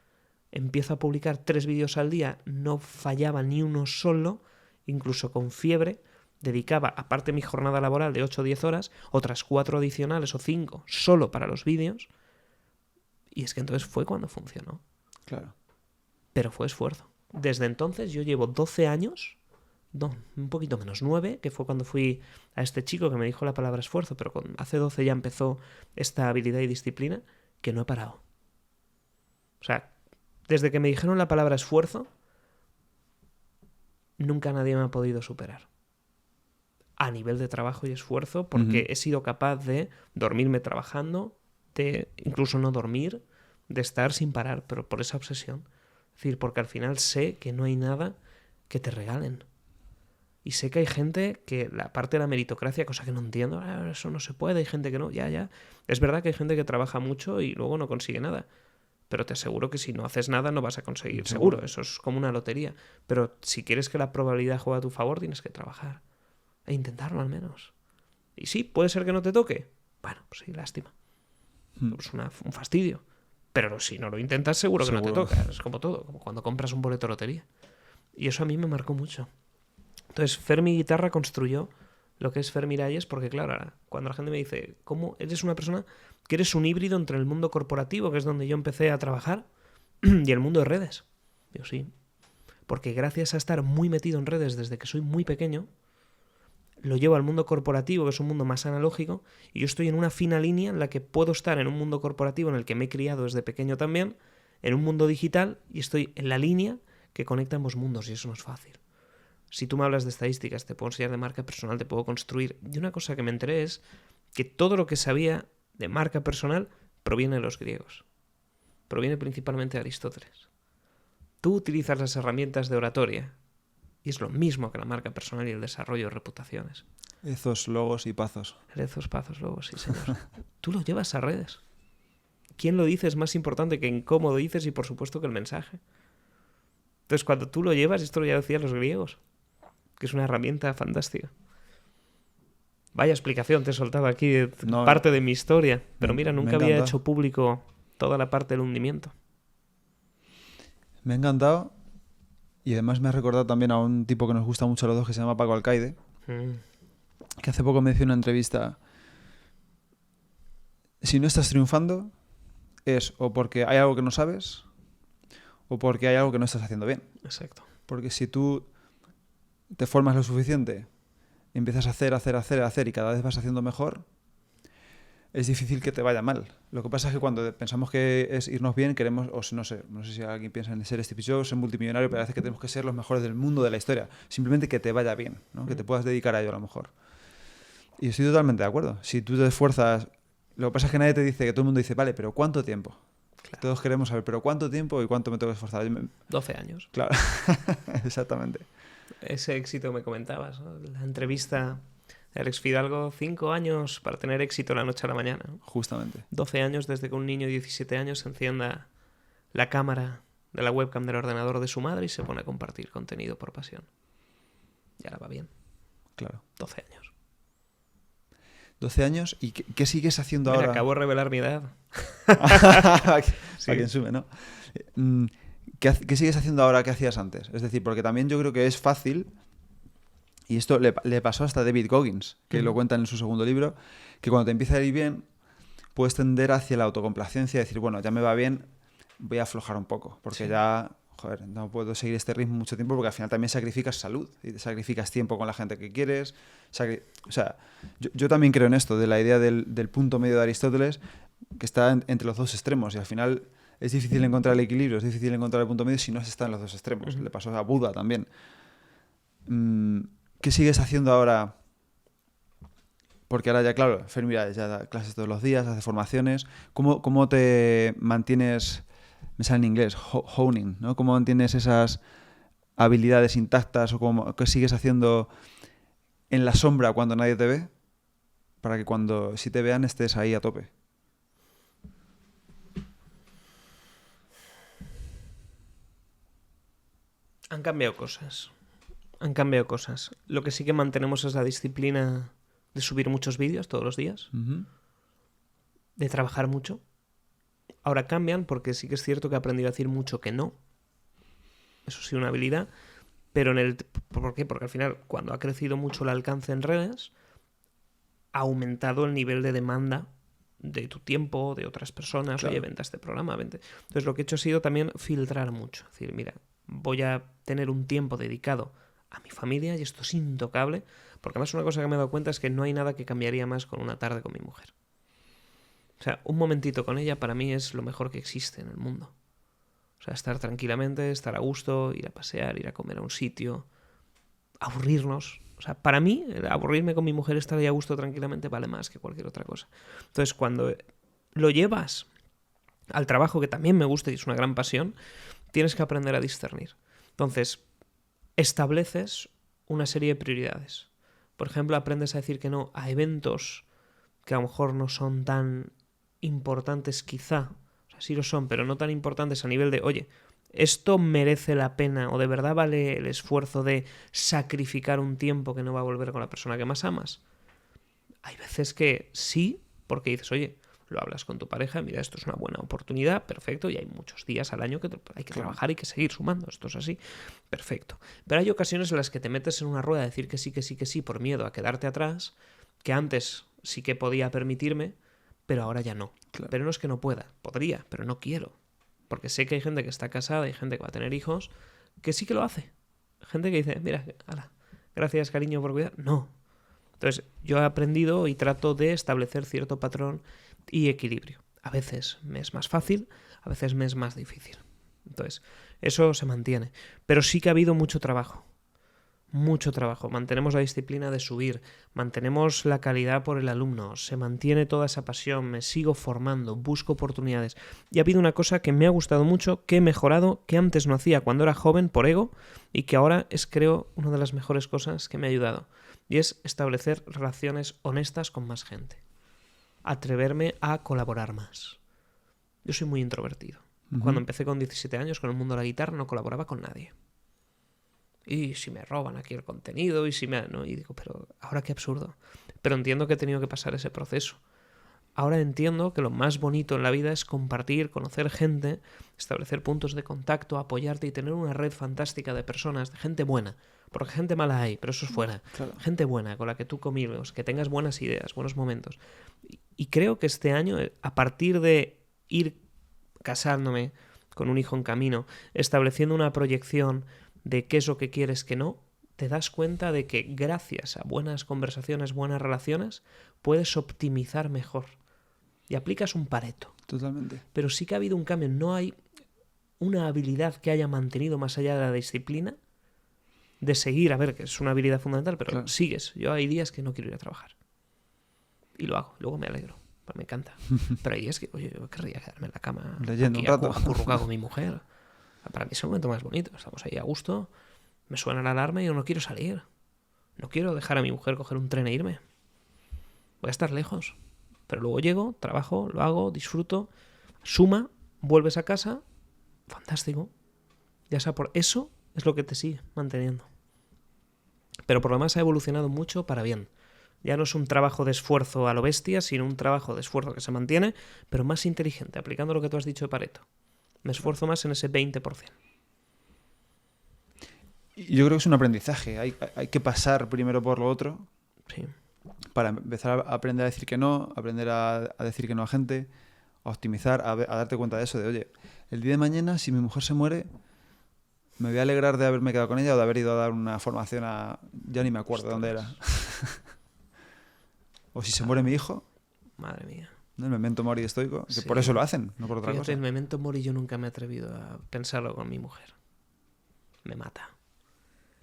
empiezo a publicar 3 vídeos al día, no fallaba ni uno solo, incluso con fiebre. Dedicaba, aparte de mi jornada laboral de 8 o 10 horas, otras 4 adicionales o 5 solo para los vídeos. Y es que entonces fue cuando funcionó. Claro. Pero fue esfuerzo. Desde entonces yo llevo 12 años, no, un poquito menos, 9, que fue cuando fui a este chico que me dijo la palabra esfuerzo, pero hace 12 ya empezó esta habilidad y disciplina, que no he parado. O sea, desde que me dijeron la palabra esfuerzo, nunca nadie me ha podido superar. A nivel de trabajo y esfuerzo, porque he sido capaz de dormirme trabajando, de incluso no dormir, de estar sin parar, pero por esa obsesión. Es decir, porque al final sé que no hay nada que te regalen. Y sé que hay gente que la parte de la meritocracia, cosa que no entiendo, eso no se puede, hay gente que no, ya. Es verdad que hay gente que trabaja mucho y luego no consigue nada. pero te aseguro que si no haces nada no vas a conseguir seguro. Eso es como una lotería. Pero si quieres que la probabilidad juegue a tu favor, tienes que trabajar e intentarlo al menos. Y sí, puede ser que no te toque. Bueno, pues sí, lástima. Es un fastidio. Pero si no lo intentas, seguro que no te toca. Es como todo, como cuando compras un boleto de lotería. Y eso a mí me marcó mucho. Entonces, Fermi Guitarra construyó lo que es Fermiralles, porque claro, ahora, cuando la gente me dice, ¿cómo eres una persona que eres un híbrido entre el mundo corporativo, que es donde yo empecé a trabajar, y el mundo de redes? Digo, sí. Porque gracias a estar muy metido en redes desde que soy muy pequeño, lo llevo al mundo corporativo, que es un mundo más analógico, y yo estoy en una fina línea en la que puedo estar en un mundo corporativo en el que me he criado desde pequeño también, en un mundo digital, y estoy en la línea que conecta ambos mundos, y eso no es fácil. Si tú me hablas de estadísticas, te puedo enseñar de marca personal, te puedo construir. Y una cosa que me enteré es que todo lo que sabía de marca personal proviene de los griegos. Proviene principalmente de Aristóteles. Tú utilizas las herramientas de oratoria y es lo mismo que la marca personal y el desarrollo de reputaciones. Ezos, logos y pazos. Ezos, pazos, logos, sí, señor. Tú lo llevas a redes. ¿Quién lo dice es más importante que en cómo lo dices y por supuesto que el mensaje? Entonces cuando tú lo llevas, esto ya decían los griegos, que es una herramienta fantástica. Vaya explicación te he soltado aquí de parte de mi historia. Pero mira, nunca había hecho público toda la parte del hundimiento. Me ha encantado. Y además me ha recordado también a un tipo que nos gusta mucho a los dos, que se llama Paco Alcaide, que hace poco me hizo una entrevista. Si no estás triunfando, es o porque hay algo que no sabes o porque hay algo que no estás haciendo bien. Exacto. Porque si tú te formas lo suficiente, empiezas a hacer y cada vez vas haciendo mejor, es difícil que te vaya mal. Lo que pasa es que cuando pensamos que es irnos bien, queremos, o no sé si alguien piensa en ser Steve Jobs, ser multimillonario, pero parece que tenemos que ser los mejores del mundo, de la historia. Simplemente que te vaya bien, ¿no? Que te puedas dedicar a ello a lo mejor. Y estoy totalmente de acuerdo. Si tú te esfuerzas, lo que pasa es que nadie te dice, que todo el mundo dice, vale, pero ¿cuánto tiempo? Claro. Todos queremos saber, pero ¿cuánto tiempo y cuánto me tengo que esforzar? 12 años. Claro, exactamente. Ese éxito me comentabas, ¿no? La entrevista de Alex Fidalgo, 5 años para tener éxito la noche a la mañana, ¿no? Justamente. 12 años desde que un niño de 17 años encienda la cámara de la webcam del ordenador de su madre y se pone a compartir contenido por pasión. Y ahora va bien. Claro. 12 años. 12 años, ¿y qué sigues haciendo ahora? Acabo de revelar mi edad. Para quien sume, ¿no? ¿Qué sigues haciendo ahora que hacías antes? Es decir, porque también yo creo que es fácil, y esto le pasó hasta a David Goggins, que lo cuenta en su segundo libro, que cuando te empieza a ir bien, puedes tender hacia la autocomplacencia y decir, bueno, ya me va bien, voy a aflojar un poco, porque ya, joder, no puedo seguir este ritmo mucho tiempo, porque al final también sacrificas salud y te sacrificas tiempo con la gente que quieres. O sea, yo también creo en esto, de la idea del punto medio de Aristóteles, que está entre los dos extremos, y al final es difícil encontrar el equilibrio, es difícil encontrar el punto medio si no se está en los dos extremos. Le pasó a Buda también. ¿Qué sigues haciendo ahora? Porque ahora ya, claro, Fermi ya da clases todos los días, hace formaciones. ¿Cómo te mantienes, me sale en inglés, honing, ¿no? ¿Cómo mantienes esas habilidades intactas o qué sigues haciendo en la sombra cuando nadie te ve? Para que cuando sí te vean estés ahí a tope. Han cambiado cosas. Lo que sí que mantenemos es la disciplina de subir muchos vídeos todos los días. De trabajar mucho. Ahora cambian porque sí que es cierto que he aprendido a decir mucho que no. Eso sí, una habilidad. Pero ¿por qué? Porque al final, cuando ha crecido mucho el alcance en redes, ha aumentado el nivel de demanda de tu tiempo, de otras personas. Claro. Oye, vente a este programa, vente. Entonces lo que he hecho ha sido también filtrar mucho. Es decir, mira, voy a tener un tiempo dedicado a mi familia y esto es intocable, porque además una cosa que me he dado cuenta es que no hay nada que cambiaría más con una tarde con mi mujer. O sea, un momentito con ella para mí es lo mejor que existe en el mundo. O sea, estar tranquilamente, estar a gusto, ir a pasear, ir a comer a un sitio, aburrirnos. O sea, para mí, aburrirme con mi mujer, estar ahí a gusto tranquilamente, vale más que cualquier otra cosa. Entonces, cuando lo llevas al trabajo, que también me gusta y es una gran pasión, tienes que aprender a discernir. Entonces, estableces una serie de prioridades. Por ejemplo, aprendes a decir que no a eventos que a lo mejor no son tan importantes quizá. O sí lo son, pero no tan importantes a nivel de, oye, ¿esto merece la pena o de verdad vale el esfuerzo de sacrificar un tiempo que no va a volver con la persona que más amas? Hay veces que sí, porque dices, oye, lo hablas con tu pareja, mira, esto es una buena oportunidad, perfecto, y hay muchos días al año que hay que trabajar y que seguir sumando, esto es así, perfecto. Pero hay ocasiones en las que te metes en una rueda a decir que sí, que sí, que sí, por miedo a quedarte atrás, que antes sí que podía permitirme, pero ahora ya no. Claro. Pero no es que no pueda, podría, pero no quiero. Porque sé que hay gente que está casada, hay gente que va a tener hijos, que sí que lo hace. Gente que dice, mira, ala, gracias cariño por cuidar. No. Entonces, yo he aprendido y trato de establecer cierto patrón y equilibrio. A veces me es más fácil, a veces me es más difícil. Entonces, eso se mantiene. Pero sí que ha habido mucho trabajo. Mucho trabajo. Mantenemos la disciplina de subir, mantenemos la calidad por el alumno, se mantiene toda esa pasión, me sigo formando, busco oportunidades. Y ha habido una cosa que me ha gustado mucho, que he mejorado, que antes no hacía cuando era joven por ego y que ahora es, creo, una de las mejores cosas que me ha ayudado. Y es establecer relaciones honestas con más gente. Atreverme a colaborar más. Yo soy muy introvertido. Cuando empecé con 17 años con el mundo de la guitarra no colaboraba con nadie. Y si me roban aquí el contenido, y si me... ¿no? Y digo, pero ahora qué absurdo. Pero entiendo que he tenido que pasar ese proceso. Ahora entiendo que lo más bonito en la vida es compartir, conocer gente, establecer puntos de contacto, apoyarte y tener una red fantástica de personas, de gente buena. Porque gente mala hay, pero eso es fuera. Claro. Gente buena, con la que tú convives, que tengas buenas ideas, buenos momentos. Y creo que este año, a partir de ir casándome con un hijo en camino, estableciendo una proyección de qué es lo que quieres que no, te das cuenta de que gracias a buenas conversaciones, buenas relaciones, puedes optimizar mejor. Y aplicas un Pareto. Totalmente. Pero sí que ha habido un cambio. No hay una habilidad que haya mantenido más allá de la disciplina, de seguir, a ver, que es una habilidad fundamental, pero Claro. sigues. Yo hay días que no quiero ir a trabajar. Y lo hago. Luego me alegro. Pues me encanta. Pero hay días que, oye, yo querría quedarme en la cama leyendo aquí, un rato. acurrucado con mi mujer. Para mí es el momento más bonito. Estamos ahí a gusto. Me suena la alarma y yo no quiero salir. No quiero dejar a mi mujer coger un tren e irme. Voy a estar lejos. Pero luego llego, trabajo, lo hago, disfruto. Suma, vuelves a casa. Fantástico. Ya sea por eso es lo que te sigue manteniendo. Pero por lo demás ha evolucionado mucho para bien. Ya no es un trabajo de esfuerzo a lo bestia, sino un trabajo de esfuerzo que se mantiene, pero más inteligente, aplicando lo que tú has dicho de Pareto. Me esfuerzo más en ese 20%. Y yo creo que es un aprendizaje. Hay que pasar primero por lo otro Sí. para empezar a aprender a decir que no, aprender a decir que no a gente, a optimizar, a darte cuenta de eso, de oye, el día de mañana si mi mujer se muere, me voy a alegrar de haberme quedado con ella o de haber ido a dar una formación a... ya ni me acuerdo dónde era. O si se muere mi hijo, Madre mía. ¿no? El memento mori estoico, que Sí. por eso lo hacen, no por otra Fíjate, cosa. el memento mori yo nunca me he atrevido a pensarlo con mi mujer. Me mata.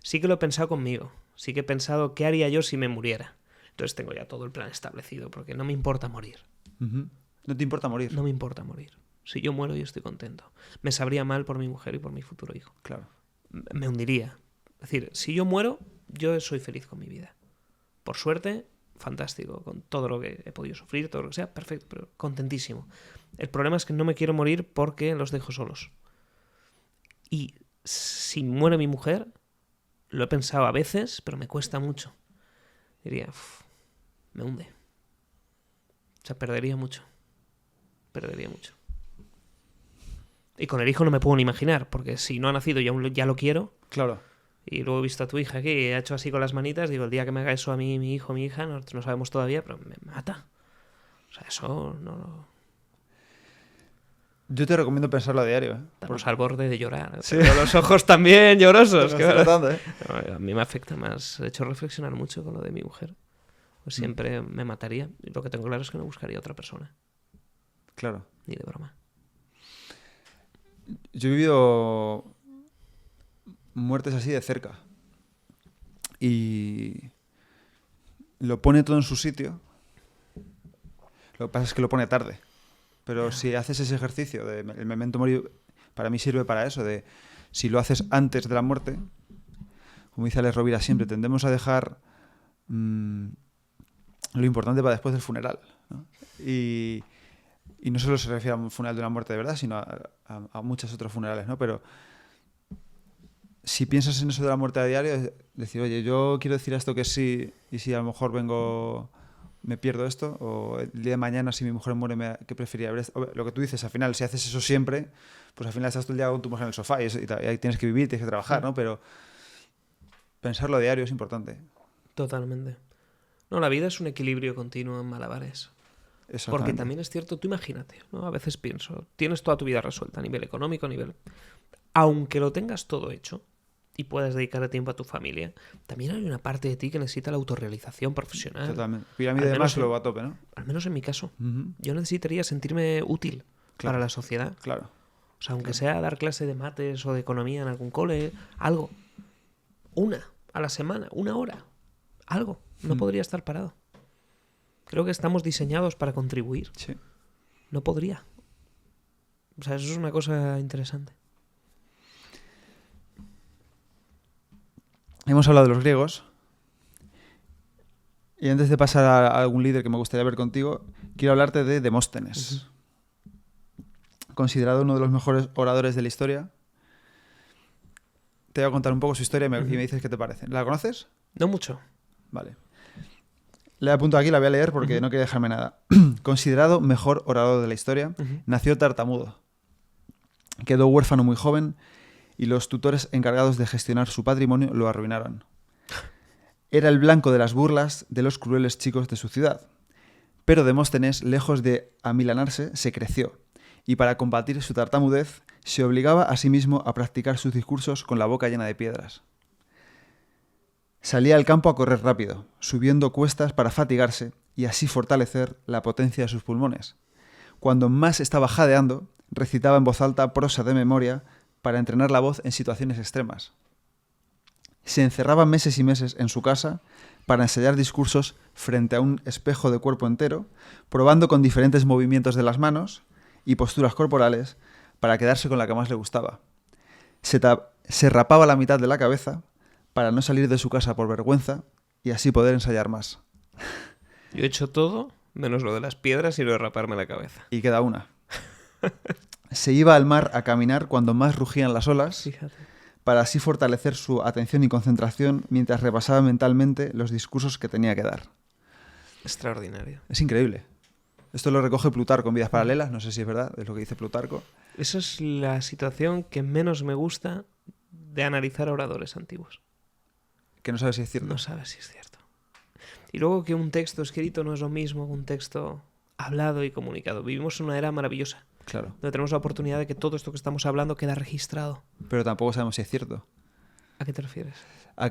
Sí que lo he pensado conmigo. Sí que he pensado qué haría yo si me muriera. Entonces tengo ya todo el plan establecido porque no me importa morir. Ujú. No te importa morir. No me importa morir. Si yo muero yo estoy contento. Me sabría mal por mi mujer y por mi futuro hijo. Claro. Me hundiría. Es decir, si yo muero, yo soy feliz con mi vida. Por suerte, fantástico, con todo lo que he podido sufrir, todo lo que sea, perfecto, pero contentísimo. El problema es que no me quiero morir porque los dejo solos. Y si muere mi mujer, lo he pensado a veces, pero me cuesta mucho. Diría, me hunde. O sea, perdería mucho. Perdería mucho. Y con el hijo no me puedo ni imaginar, porque si no ha nacido ya lo quiero. Claro. Y luego he visto a tu hija aquí y ha hecho así con las manitas. Digo, el día que me haga eso a mí, mi hijo, mi hija, no sabemos todavía, pero me mata. O sea, eso no... Yo te recomiendo pensarlo a diario. Estamos al borde de llorar. Sí. Tengo los ojos también llorosos. Te lo estoy notando, ¿eh? No, a mí me afecta más. He hecho reflexionar mucho con lo de mi mujer. Pues siempre me mataría. Y lo que tengo claro es que no buscaría a otra persona. Claro. Ni de broma. Yo he vivido muertes así de cerca. Y lo pone todo en su sitio. Lo que pasa es que lo pone tarde. Pero si haces ese ejercicio, el memento mori, para mí sirve para eso, de si lo haces antes de la muerte, como dice Alex Rovira siempre, tendemos a dejar lo importante para después del funeral, ¿no? Y Y no solo se refiere a un funeral de una muerte de verdad, sino a muchos otros funerales, ¿no? Pero si piensas en eso de la muerte a diario, es decir, oye, yo quiero decir a esto que sí, y si a lo mejor me pierdo esto, o el día de mañana si mi mujer muere, ¿qué preferiría ver esto? Lo que tú dices, al final, si haces eso siempre, pues al final estás todo el día con tu mujer en el sofá y ahí tienes que vivir, tienes que trabajar, ¿no? Pero pensarlo a diario es importante. Totalmente. No, la vida es un equilibrio continuo en malabares. Porque también es cierto, tú imagínate, ¿no? A veces pienso, tienes toda tu vida resuelta a nivel económico, a nivel... Aunque lo tengas todo hecho y puedas dedicar tiempo a tu familia, también hay una parte de ti que necesita la autorrealización profesional. Totalmente. Pirámide de Maslow a tope, ¿no? Al menos en mi caso. Yo necesitaría sentirme útil para la sociedad. Claro. O sea, aunque sea dar clase de mates o de economía en algún cole, algo. Una a la semana, 1 hora. Algo. No podría estar parado. Creo que estamos diseñados para contribuir. Sí. No podría. O sea, eso es una cosa interesante. Hemos hablado de los griegos. Y antes de pasar a algún líder que me gustaría ver contigo, quiero hablarte de Demóstenes. Considerado uno de los mejores oradores de la historia. Te voy a contar un poco su historia y me dices qué te parece. ¿La conoces? No mucho. Vale. Le apunto aquí, la voy a leer porque no quiero dejarme nada. Considerado mejor orador de la historia, nació tartamudo. Quedó huérfano muy joven y los tutores encargados de gestionar su patrimonio lo arruinaron. Era el blanco de las burlas de los crueles chicos de su ciudad. Pero Demóstenes, lejos de amilanarse, se creció y para combatir su tartamudez se obligaba a sí mismo a practicar sus discursos con la boca llena de piedras. Salía al campo a correr rápido, subiendo cuestas para fatigarse y así fortalecer la potencia de sus pulmones. Cuando más estaba jadeando, recitaba en voz alta prosa de memoria para entrenar la voz en situaciones extremas. Se encerraba meses y meses en su casa para ensayar discursos frente a un espejo de cuerpo entero, probando con diferentes movimientos de las manos y posturas corporales para quedarse con la que más le gustaba. Se rapaba la mitad de la cabeza para no salir de su casa por vergüenza y así poder ensayar más. Yo he hecho todo, menos lo de las piedras y lo de raparme la cabeza. Y queda una. Se iba al mar a caminar cuando más rugían las olas, Fíjate, para así fortalecer su atención y concentración mientras repasaba mentalmente los discursos que tenía que dar. extraordinario. Es increíble. Esto lo recoge Plutarco en Vidas Paralelas, no sé si es verdad, es lo que dice Plutarco. Esa es la situación que menos me gusta de analizar oradores antiguos. Que no sabes si es cierto. No sabes si es cierto. Y luego que un texto escrito no es lo mismo que un texto hablado y comunicado. Vivimos en una era maravillosa, Claro. donde tenemos la oportunidad de que todo esto que estamos hablando queda registrado. Pero tampoco sabemos si es cierto. ¿A qué te refieres? A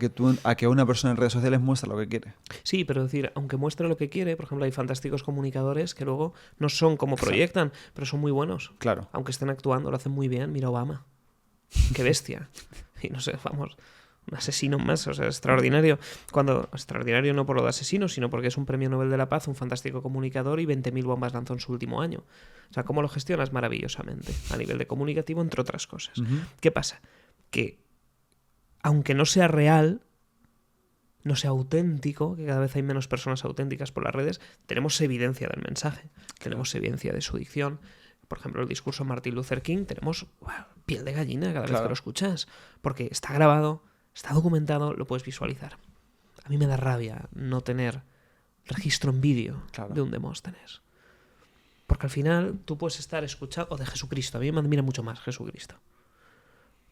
que una persona en redes sociales muestra lo que quiere. Sí, pero decir, aunque muestre lo que quiere, por ejemplo, hay fantásticos comunicadores que luego no son como proyectan, pero son muy buenos. Claro. Aunque estén actuando, lo hacen muy bien. Mira Obama. Qué bestia. Y no sé, vamos, un asesino más, o sea, extraordinario. Extraordinario no por lo de asesino, sino porque es un premio Nobel de la Paz, un fantástico comunicador y 20.000 bombas lanzó en su último año. O sea, cómo lo gestionas maravillosamente a nivel de comunicativo, entre otras cosas. ¿Qué pasa? Que aunque no sea real, no sea auténtico, que cada vez hay menos personas auténticas por las redes, tenemos evidencia del mensaje, tenemos evidencia de su dicción. Por ejemplo, el discurso de Martin Luther King, tenemos piel de gallina cada vez que lo escuchas, porque está grabado, está documentado, lo puedes visualizar. A mí me da rabia no tener registro en vídeo de un Demóstenes. Porque al final tú puedes estar escuchando... O de Jesucristo, a mí me admira mucho más Jesucristo.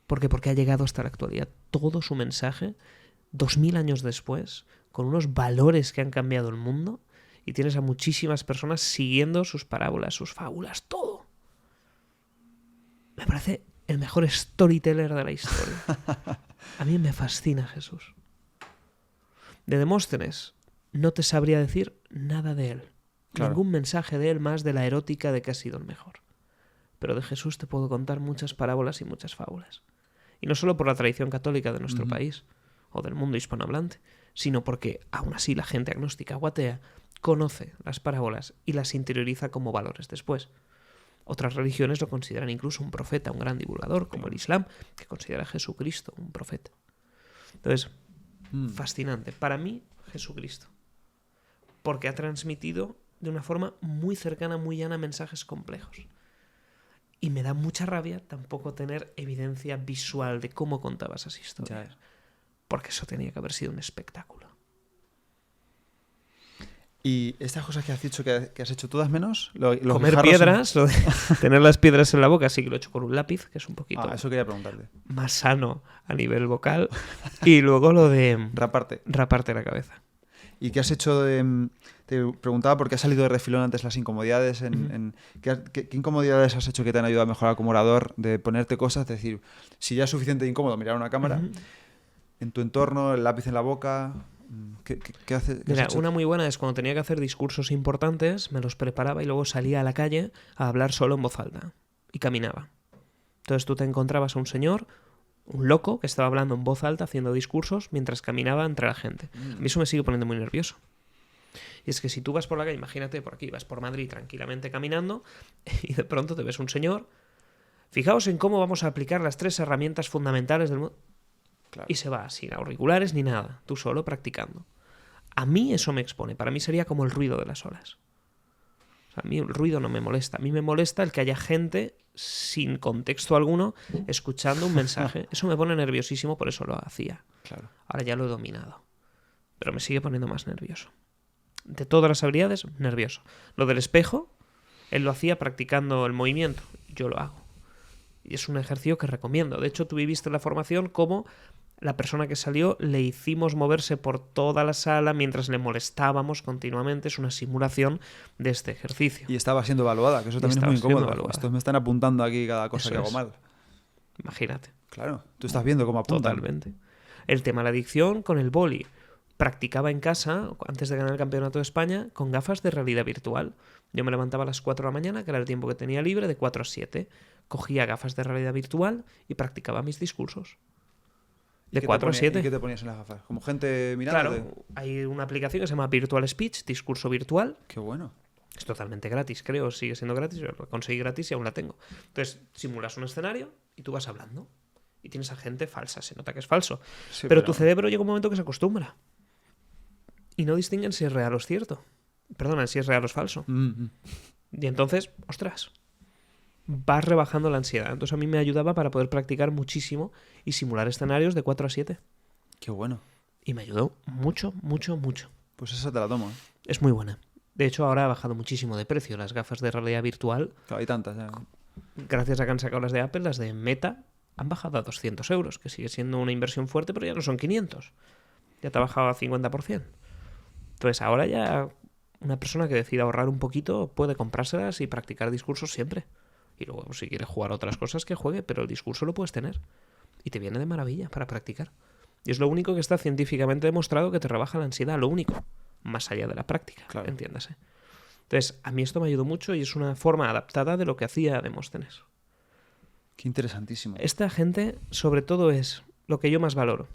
¿Por qué? Porque ha llegado hasta la actualidad todo su mensaje, 2000 años después, con unos valores que han cambiado el mundo, y tienes a muchísimas personas siguiendo sus parábolas, sus fábulas, todo. Me parece el mejor storyteller de la historia. A mí me fascina Jesús. De Demóstenes no te sabría decir nada de él. Claro. Ningún mensaje de él más de la erótica de que ha sido el mejor. Pero de Jesús te puedo contar muchas parábolas y muchas fábulas. Y no solo por la tradición católica de nuestro país o del mundo hispanohablante, sino porque aún así la gente agnóstica o atea conoce las parábolas y las interioriza como valores después. Otras religiones lo consideran incluso un profeta, un gran divulgador, como el Islam, que considera a Jesucristo un profeta. Entonces, fascinante. Para mí, Jesucristo. Porque ha transmitido de una forma muy cercana, muy llana, mensajes complejos. Y me da mucha rabia tampoco tener evidencia visual de cómo contaba esas historias. Porque eso tenía que haber sido un espectáculo. ¿Y estas cosas que has dicho que has hecho todas menos? Comer piedras, lo de tener las piedras en la boca, sí que lo he hecho con un lápiz, que es un poquito eso quería preguntarte. más sano a nivel vocal. Y luego lo de raparte la cabeza. ¿Y qué has hecho te preguntaba porque has salido de refilón antes las incomodidades. ¿Qué incomodidades has hecho que te han ayudado a mejorar como orador? De ponerte cosas, es decir, si ya es suficiente incómodo mirar una cámara, en tu entorno, el lápiz en la boca... ¿Qué haces? Mira, una muy buena es cuando tenía que hacer discursos importantes, me los preparaba y luego salía a la calle a hablar solo en voz alta. Y caminaba. Entonces tú te encontrabas a un señor, un loco, que estaba hablando en voz alta, haciendo discursos, mientras caminaba entre la gente. A mí eso me sigue poniendo muy nervioso. Y es que si tú vas por la calle, imagínate por aquí, vas por Madrid tranquilamente caminando y de pronto te ves un señor. Fijaos en cómo vamos a aplicar las 3 herramientas fundamentales del mundo. Claro. Y se va sin auriculares ni nada, tú solo practicando. A mí eso me expone, para mí sería como el ruido de las olas. O sea, a mí el ruido no me molesta, a mí me molesta el que haya gente sin contexto alguno escuchando un mensaje. Eso me pone nerviosísimo, por eso lo hacía. Claro. Ahora ya lo he dominado, pero me sigue poniendo más nervioso. De todas las habilidades, nervioso. Lo del espejo, él lo hacía practicando el movimiento, yo lo hago. Y es un ejercicio que recomiendo. De hecho, tú viviste la formación como la persona que salió le hicimos moverse por toda la sala mientras le molestábamos continuamente. Es una simulación de este ejercicio. Y estaba siendo evaluada, que eso también es muy incómodo. Estos me están apuntando aquí cada cosa que hago mal. Imagínate. Claro, tú estás viendo cómo apuntan. Totalmente. El tema de la adicción con el boli. Practicaba en casa, antes de ganar el campeonato de España, con gafas de realidad virtual. Yo me levantaba a las 4 de la mañana, que era el tiempo que tenía libre, de 4 a 7. Cogía gafas de realidad virtual y practicaba mis discursos. De 4 a 7. ¿Y qué te ponías en las gafas? ¿Como gente mirando? Claro, hay una aplicación que se llama Virtual Speech, discurso virtual. Qué bueno. Es totalmente gratis, creo, sigue siendo gratis. Yo lo conseguí gratis y aún la tengo. Entonces, simulas un escenario y tú vas hablando. Y tienes a gente falsa, se nota que es falso. Sí, pero tu cerebro llega un momento que se acostumbra. Y no distinguen si es real o es cierto. Perdona, si es real o es falso. Y entonces, ostras, vas rebajando la ansiedad. Entonces a mí me ayudaba para poder practicar muchísimo y simular escenarios de 4 a 7. Qué bueno. Y me ayudó mucho, mucho, mucho. Pues esa te la tomo. Es muy buena. De hecho, ahora ha bajado muchísimo de precio las gafas de realidad virtual. Claro, hay tantas ya. Gracias a que han sacado las de Apple, las de Meta han bajado a 200 euros, que sigue siendo una inversión fuerte, pero ya no son 500. Ya te ha bajado a 50%. Entonces ahora ya una persona que decida ahorrar un poquito puede comprárselas y practicar discursos siempre. Y luego si quiere jugar a otras cosas que juegue, pero el discurso lo puedes tener. Y te viene de maravilla para practicar. Y es lo único que está científicamente demostrado que te rebaja la ansiedad, lo único. Más allá de la práctica, claro. Entiéndase. Entonces, a mí esto me ayudó mucho y es una forma adaptada de lo que hacía Demóstenes. Qué interesantísimo. Esta gente, sobre todo, es lo que yo más valoro.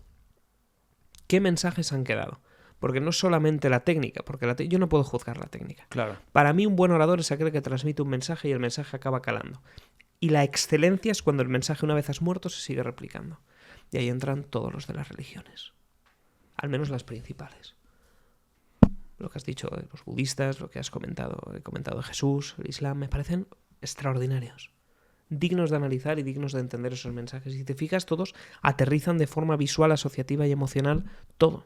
¿Qué mensajes han quedado? Porque no solamente la técnica, porque yo no puedo juzgar la técnica. Claro. Para mí un buen orador es aquel que transmite un mensaje y el mensaje acaba calando. Y la excelencia es cuando el mensaje, una vez has muerto, se sigue replicando. Y ahí entran todos los de las religiones. Al menos las principales. Lo que has dicho de los budistas, lo que he comentado de Jesús, el Islam, me parecen extraordinarios. Dignos de analizar y dignos de entender esos mensajes. Y si te fijas, todos aterrizan de forma visual, asociativa y emocional todo.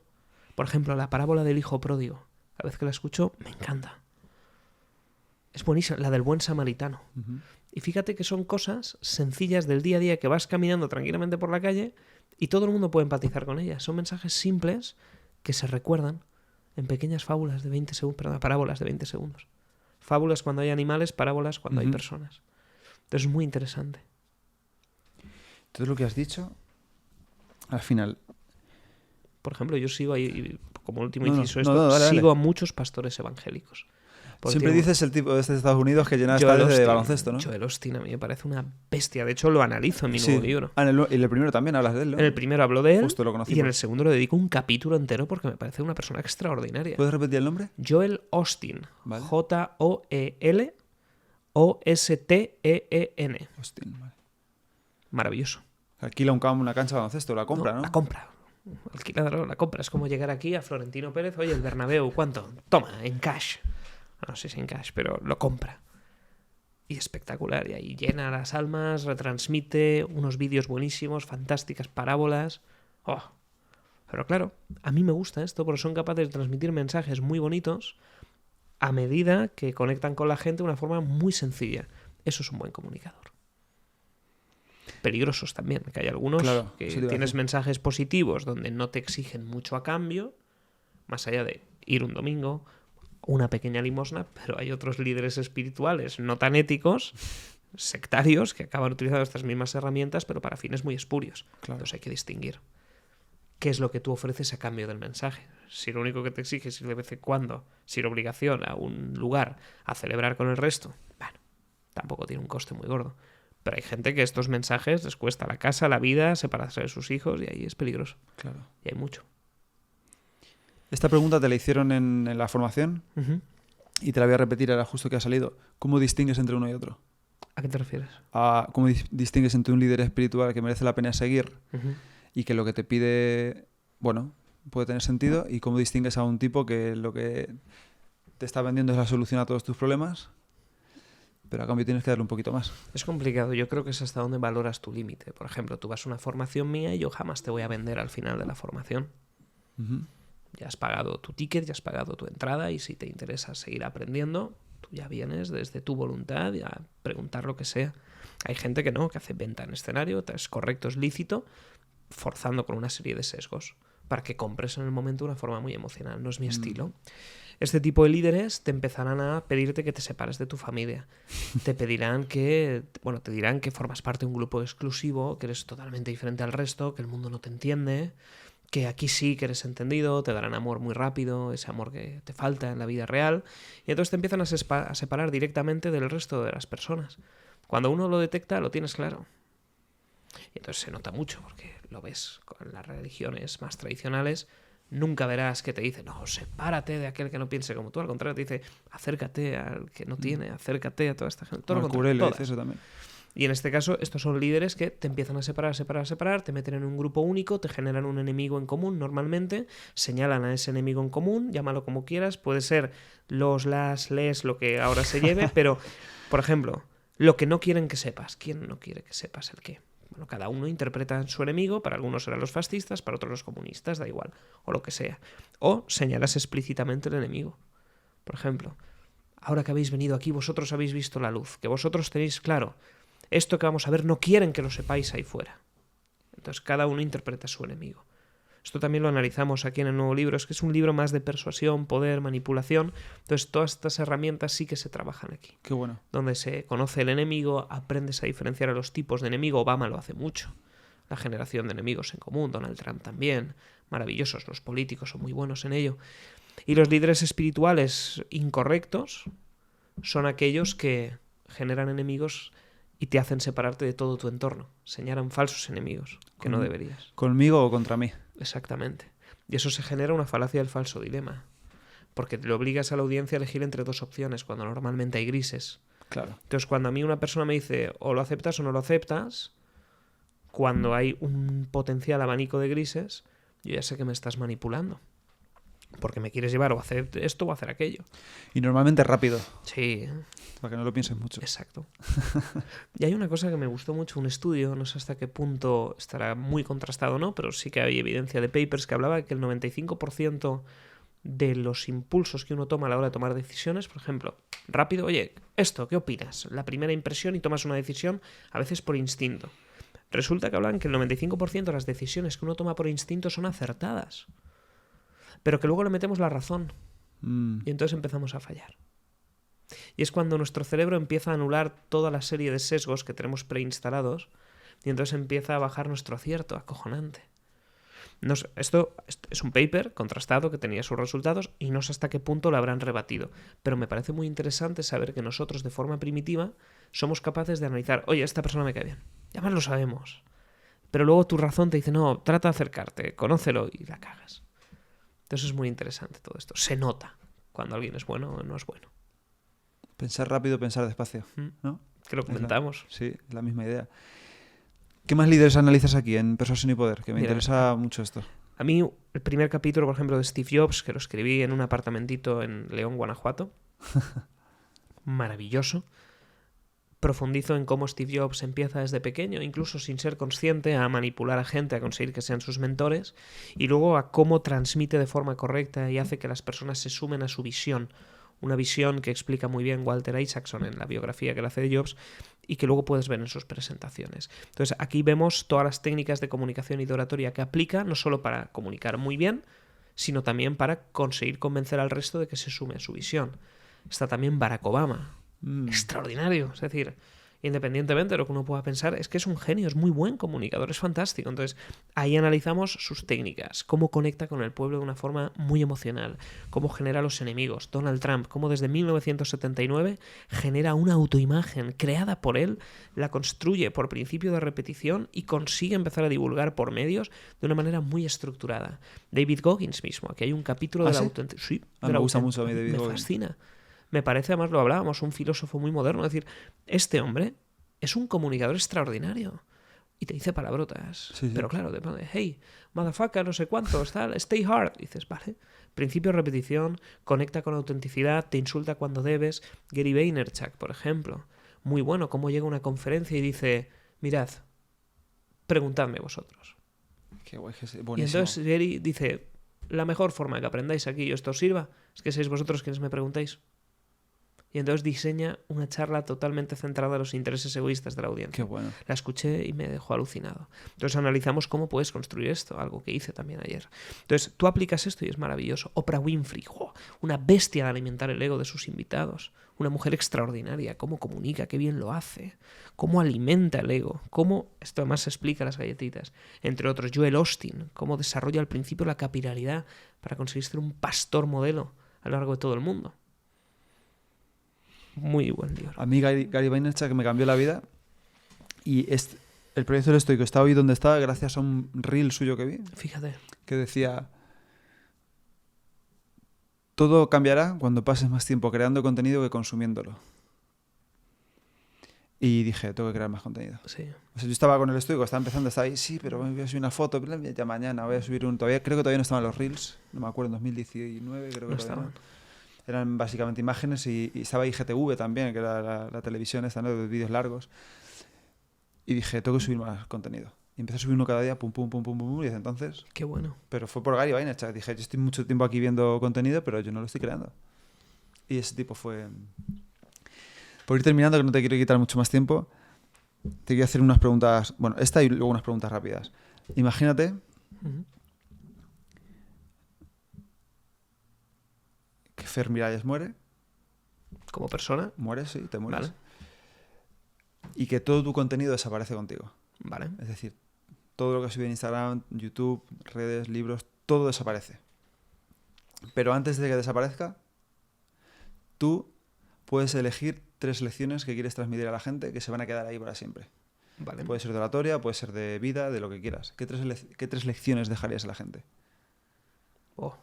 Por ejemplo, la parábola del hijo pródigo. Cada vez que la escucho, me encanta. Es buenísima, la del buen samaritano. Uh-huh. Y fíjate que son cosas sencillas del día a día que vas caminando tranquilamente por la calle y todo el mundo puede empatizar con ellas. Son mensajes simples que se recuerdan en pequeñas fábulas de 20 segundos, perdón, parábolas de 20 segundos. Fábulas cuando hay animales, parábolas cuando hay personas. Entonces es muy interesante. Todo lo que has dicho, al final... Por ejemplo, yo sigo ahí, como último inciso sigo a muchos pastores evangélicos. Siempre dices el tipo de Estados Unidos que llena estadios de baloncesto, ¿no? Joel Osteen a mí me parece una bestia. De hecho, lo analizo en mi nuevo libro. Y en el primero también hablas de él, ¿no? En el primero hablo de él. Justo lo conocí. Y en el segundo le dedico un capítulo entero porque me parece una persona extraordinaria. ¿Puedes repetir el nombre? Joel Osteen. ¿Vale? Joel Osteen. Osteen, vale. Maravilloso. Alquila una cancha de baloncesto, la compra, ¿no? La compra. Alquilador, la compra. Es como llegar aquí a Florentino Pérez. Oye, el Bernabéu, ¿cuánto? Toma, en cash. no sé si en cash, pero lo compra. Y espectacular, y ahí llena las almas, retransmite unos vídeos buenísimos, fantásticas parábolas. ¡Oh! Pero claro, a mí me gusta esto porque son capaces de transmitir mensajes muy bonitos a medida que conectan con la gente de una forma muy sencilla. Eso es un buen comunicador. Peligrosos también, que hay algunos Claro, que sí te iba a tienes decir. mensajes positivos donde no te exigen mucho a cambio, más allá de ir un domingo, una pequeña limosna, pero hay otros líderes espirituales no tan éticos, sectarios, que acaban utilizando estas mismas herramientas, pero para fines muy espurios. Claro. Entonces hay que distinguir qué es lo que tú ofreces a cambio del mensaje. Si lo único que te exige es ir de vez en cuando, sin obligación, a un lugar a celebrar con el resto, bueno, tampoco tiene un coste muy gordo. Pero hay gente que estos mensajes les cuesta la casa, la vida, separarse de sus hijos, y ahí es peligroso. Claro. Y hay mucho. Esta pregunta te la hicieron en la formación y te la voy a repetir ahora justo que ha salido. ¿Cómo distingues entre uno y otro? ¿A qué te refieres? ¿Cómo distingues entre un líder espiritual que merece la pena seguir y que lo que te pide, bueno, puede tener sentido? ¿Y cómo distingues a un tipo que lo que te está vendiendo es la solución a todos tus problemas, pero a cambio tienes que darle un poquito más? Es complicado. Yo creo que es hasta donde valoras tu límite. Por ejemplo, tú vas a una formación mía y yo jamás te voy a vender al final de la formación. Ujú. Ya has pagado tu ticket, ya has pagado tu entrada, y si te interesa seguir aprendiendo, tú ya vienes desde tu voluntad a preguntar lo que sea. Hay gente que no, que hace venta en escenario, es correcto, es lícito, forzando con una serie de sesgos para que compres en el momento de una forma muy emocional. No es mi estilo. Este tipo de líderes te empezarán a pedirte que te separes de tu familia. Te pedirán que, bueno, te dirán que formas parte de un grupo exclusivo, que eres totalmente diferente al resto, que el mundo no te entiende, que aquí sí que eres entendido, te darán amor muy rápido, ese amor que te falta en la vida real, y entonces te empiezan a separar directamente del resto de las personas. Cuando uno lo detecta, lo tienes claro. Y entonces se nota mucho, porque lo ves con las religiones más tradicionales. Nunca verás que te dice, no, sepárate de aquel que no piense como tú. Al contrario, te dice, acércate al que no tiene, acércate a toda esta gente. Todo lo Marco contrario, Aurelio todas. dice eso también. Y en este caso, estos son líderes que te empiezan a separar, te meten en un grupo único, te generan un enemigo en común normalmente, señalan a ese enemigo en común, llámalo como quieras, puede ser los, las, les, lo que ahora se lleve, pero, por ejemplo, lo que no quieren que sepas. ¿Quién no quiere que sepas el qué? Bueno, cada uno interpreta su enemigo, para algunos serán los fascistas, para otros los comunistas, da igual, o lo que sea. O señalas explícitamente el enemigo. Por ejemplo, ahora que habéis venido aquí, vosotros habéis visto la luz, que vosotros tenéis claro, esto que vamos a ver no quieren que lo sepáis ahí fuera. Entonces cada uno interpreta su enemigo. Esto también lo analizamos aquí en el nuevo libro, es que es un libro más de persuasión, poder, manipulación. Entonces todas estas herramientas sí que se trabajan aquí. Qué bueno. Donde se conoce el enemigo, aprendes a diferenciar a los tipos de enemigo. Obama lo hace mucho. La generación de enemigos en común, Donald Trump también. Maravillosos, los políticos son muy buenos en ello. Y los líderes espirituales incorrectos son aquellos que generan enemigos y te hacen separarte de todo tu entorno. Señalan falsos enemigos que no deberías. ¿Conmigo o contra mí? Exactamente. Y eso se genera una falacia del falso dilema. Porque te lo obligas a la audiencia a elegir entre dos opciones, cuando normalmente hay grises. Claro. Entonces, cuando a mí una persona me dice o lo aceptas o no lo aceptas, cuando hay un potencial abanico de grises, yo ya sé que me estás manipulando. Porque me quieres llevar o a hacer esto o a hacer aquello. Y normalmente rápido, Sí, para que no lo pienses mucho. exacto. Y hay una cosa que me gustó mucho, un estudio, no sé hasta qué punto estará muy contrastado o no, pero sí que hay evidencia de papers que hablaba de que el 95% de los impulsos que uno toma a la hora de tomar decisiones, por ejemplo, rápido, oye, esto, ¿qué opinas? La primera impresión, y tomas una decisión a veces por instinto. Resulta que hablan que el 95% de las decisiones que uno toma por instinto son acertadas, pero que luego le metemos la razón y entonces empezamos a fallar. Y es cuando nuestro cerebro empieza a anular toda la serie de sesgos que tenemos preinstalados y entonces empieza a bajar nuestro acierto, acojonante. No sé, esto es un paper contrastado que tenía sus resultados y no sé hasta qué punto lo habrán rebatido, pero me parece muy interesante saber que nosotros de forma primitiva somos capaces de analizar, oye, esta persona me cae bien, ya más lo sabemos, pero luego tu razón te dice, no, trata de acercarte, conócelo, y la cagas. Entonces es muy interesante todo esto, se nota cuando alguien es bueno o no es bueno. Pensar rápido, pensar despacio, ¿no? Que lo comentamos. Sí, es la misma idea. ¿Qué más líderes analizas aquí en Persuasión y Poder? Que me interesa mucho esto. A mí, el primer capítulo, por ejemplo, de Steve Jobs, que lo escribí en un apartamentito en León, Guanajuato, Maravilloso. Profundizo en cómo Steve Jobs empieza desde pequeño, incluso sin ser consciente, a manipular a gente, a conseguir que sean sus mentores, y luego a cómo transmite de forma correcta y hace que las personas se sumen a su visión. Una visión que explica muy bien Walter Isaacson en la biografía que le hace de Jobs y que luego puedes ver en sus presentaciones. Entonces aquí vemos todas las técnicas de comunicación y de oratoria que aplica, no solo para comunicar muy bien, sino también para conseguir convencer al resto de que se sume a su visión. Está también Barack Obama. Extraordinario. Es decir, independientemente de lo que uno pueda pensar, es que es un genio, es muy buen comunicador, es fantástico. Entonces, ahí analizamos sus técnicas, cómo conecta con el pueblo de una forma muy emocional, cómo genera a los enemigos. Donald Trump, cómo desde 1979 genera una autoimagen creada por él, la construye por principio de repetición y consigue empezar a divulgar por medios de una manera muy estructurada. David Goggins mismo, aquí hay un capítulo de la autenticidad. Sí, me gusta mucho a mí David Goggins. Me fascina. Me parece, además lo hablábamos, un filósofo muy moderno. Es decir, este hombre es un comunicador extraordinario. Y te dice palabrotas. Sí. Pero claro, te pone, hey, motherfucker, no sé cuántos, tal, stay hard. Y dices, vale. Principio de repetición, conecta con autenticidad, te insulta cuando debes. Gary Vaynerchuk, por ejemplo. Muy bueno, cómo llega a una conferencia y dice, mirad, preguntadme vosotros. Qué guay, y entonces Gary dice, la mejor forma que aprendáis aquí y esto os sirva es que seáis vosotros quienes me preguntéis. Y entonces diseña una charla totalmente centrada en los intereses egoístas de la audiencia. Qué bueno. La escuché y me dejó alucinado. Entonces analizamos cómo puedes construir esto, algo que hice también ayer. Entonces tú aplicas esto y es maravilloso. Oprah Winfrey, una bestia de alimentar el ego de sus invitados. Una mujer extraordinaria, cómo comunica, qué bien lo hace, cómo alimenta el ego, cómo, esto además se explica en las galletitas, entre otros Joel Austin, cómo desarrolla al principio la capilaridad para conseguir ser un pastor modelo a lo largo de todo el mundo. Muy buen libro. A mí Gary Vaynerchuk que me cambió la vida y el proyecto del estoico está hoy donde está gracias a un reel suyo que vi. Fíjate. Que decía, todo cambiará cuando pases más tiempo creando contenido que consumiéndolo. Y dije, tengo que crear más contenido. Sí. O sea, yo estaba con el estoico, estaba empezando, estaba ahí, sí, pero voy a subir una foto, ya mañana voy a subir un... Creo que todavía no estaban los reels, no me acuerdo, en 2019 creo que no estaban. Eran básicamente imágenes y estaba IGTV también, que era la televisión esta, ¿no? De vídeos largos. Y dije, tengo que subir más contenido. Y empecé a subir uno cada día, pum, y desde entonces... Qué bueno. Pero fue por Gary Vaynerchuk. Dije, yo estoy mucho tiempo aquí viendo contenido, pero yo no lo estoy creando. Y ese tipo fue... Por ir terminando, que no te quiero quitar mucho más tiempo, te quiero hacer unas preguntas... Bueno, esta y luego unas preguntas rápidas. Imagínate... que Fer Miralles muere. ¿Como persona? Mueres, sí, te mueres. Vale. Y que todo tu contenido desaparece contigo. Vale. Es decir, todo lo que has subido en Instagram, YouTube, redes, libros, todo desaparece. Pero antes de que desaparezca, tú puedes elegir 3 lecciones que quieres transmitir a la gente que se van a quedar ahí para siempre. Vale. Puede ser de oratoria, puede ser de vida, de lo que quieras. ¿Qué 3 lecciones dejarías a la gente? Oh.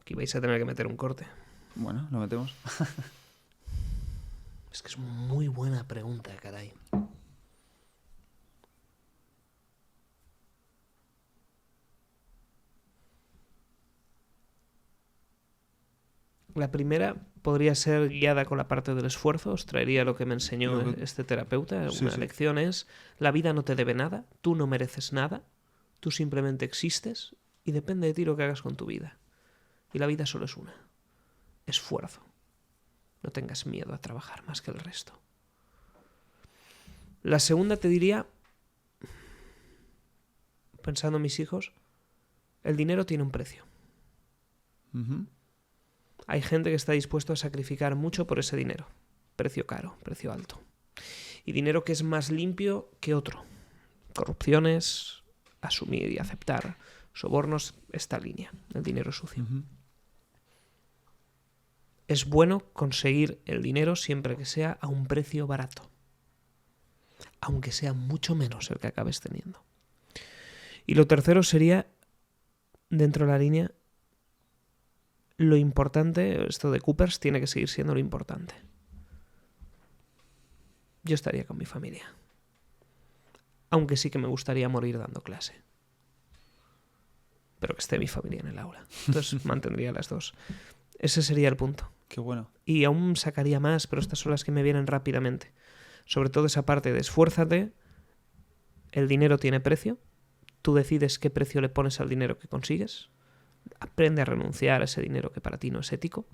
Aquí vais a tener que meter un corte. Bueno, lo metemos. Es que es muy buena pregunta, caray. La primera podría ser guiada con la parte del esfuerzo. Os traería lo que me enseñó este terapeuta. Sí, Una lección es, la vida no te debe nada, tú no mereces nada, tú simplemente existes y depende de ti lo que hagas con tu vida. Y la vida solo es una. Esfuerzo. No tengas miedo a trabajar más que el resto. La segunda te diría, pensando en mis hijos, el dinero tiene un precio. Uh-huh. Hay gente que está dispuesto a sacrificar mucho por ese dinero. Precio caro, precio alto. Y dinero que es más limpio que otro. Corrupciones, asumir y aceptar. Sobornos, esta línea. El dinero sucio. Uh-huh. Es bueno conseguir el dinero siempre que sea a un precio barato. Aunque sea mucho menos el que acabes teniendo. Y lo tercero sería, dentro de la línea, lo importante, esto de Coopers tiene que seguir siendo lo importante. Yo estaría con mi familia. Aunque sí que me gustaría morir dando clase. pero que esté mi familia en el aula. Entonces mantendría las dos. Ese sería el punto. Qué bueno. Y aún sacaría más, pero estas son las que me vienen rápidamente. Sobre todo esa parte de esfuérzate, el dinero tiene precio, tú decides qué precio le pones al dinero que consigues, aprende a renunciar a ese dinero que para ti no es ético.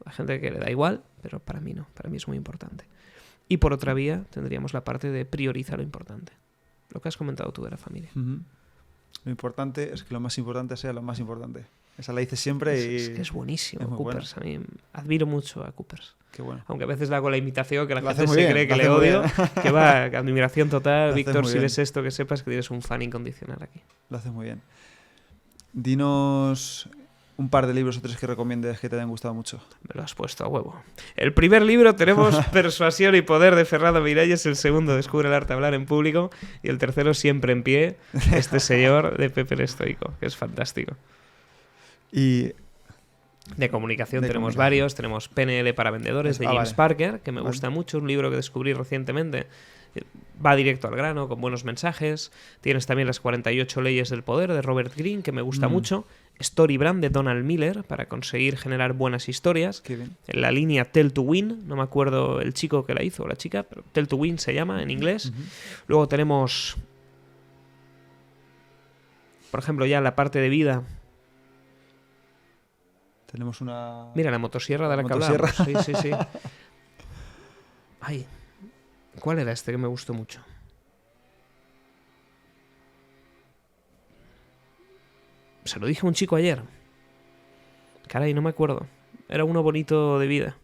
Hay gente que le da igual, pero para mí no, para mí es muy importante. Y por otra vía tendríamos la parte de priorizar lo importante. Lo que has comentado tú de la familia. Lo importante es que lo más importante sea lo más importante. Esa la dice siempre y... Es que es buenísimo, es muy Coopers. A mí admiro mucho a Coopers. Qué bueno. Aunque a veces le hago la imitación que la Lo gente hace muy se bien, cree que lo le hace muy odio. bien. Que va, admiración total. Lo haces Víctor, muy si bien. ves esto, que sepas que tienes un fan incondicional aquí. Lo haces muy bien. Dinos un par de libros o 3 que recomiendes que te hayan gustado mucho. Me lo has puesto a huevo. El primer libro tenemos Persuasión y Poder de Fernando Miralles. El segundo, Descubre el arte de hablar en público. Y el tercero, Siempre en pie, este señor de Pepe el Estoico, que es fantástico. Y... De comunicación De tenemos comunicación. varios. Tenemos PNL para vendedores de James vale. Parker, que me Vale. gusta mucho, un libro que descubrí recientemente. Va directo al grano, con buenos mensajes. Tienes también Las 48 leyes del poder de Robert Greene, que me gusta mucho. Storybrand de Donald Miller, para conseguir generar buenas historias. Qué bien. En la línea Tell to Win, no me acuerdo el chico que la hizo o la chica, pero Tell to Win se llama en inglés. Luego tenemos, por ejemplo, ya la parte de vida. Tenemos una... Mira, la motosierra de la que Motosierra. hablábamos. Sí, sí, sí. Ay, ¿cuál era este que me gustó mucho? Se lo dije a un chico ayer. Caray, no me acuerdo. Era uno bonito de vida.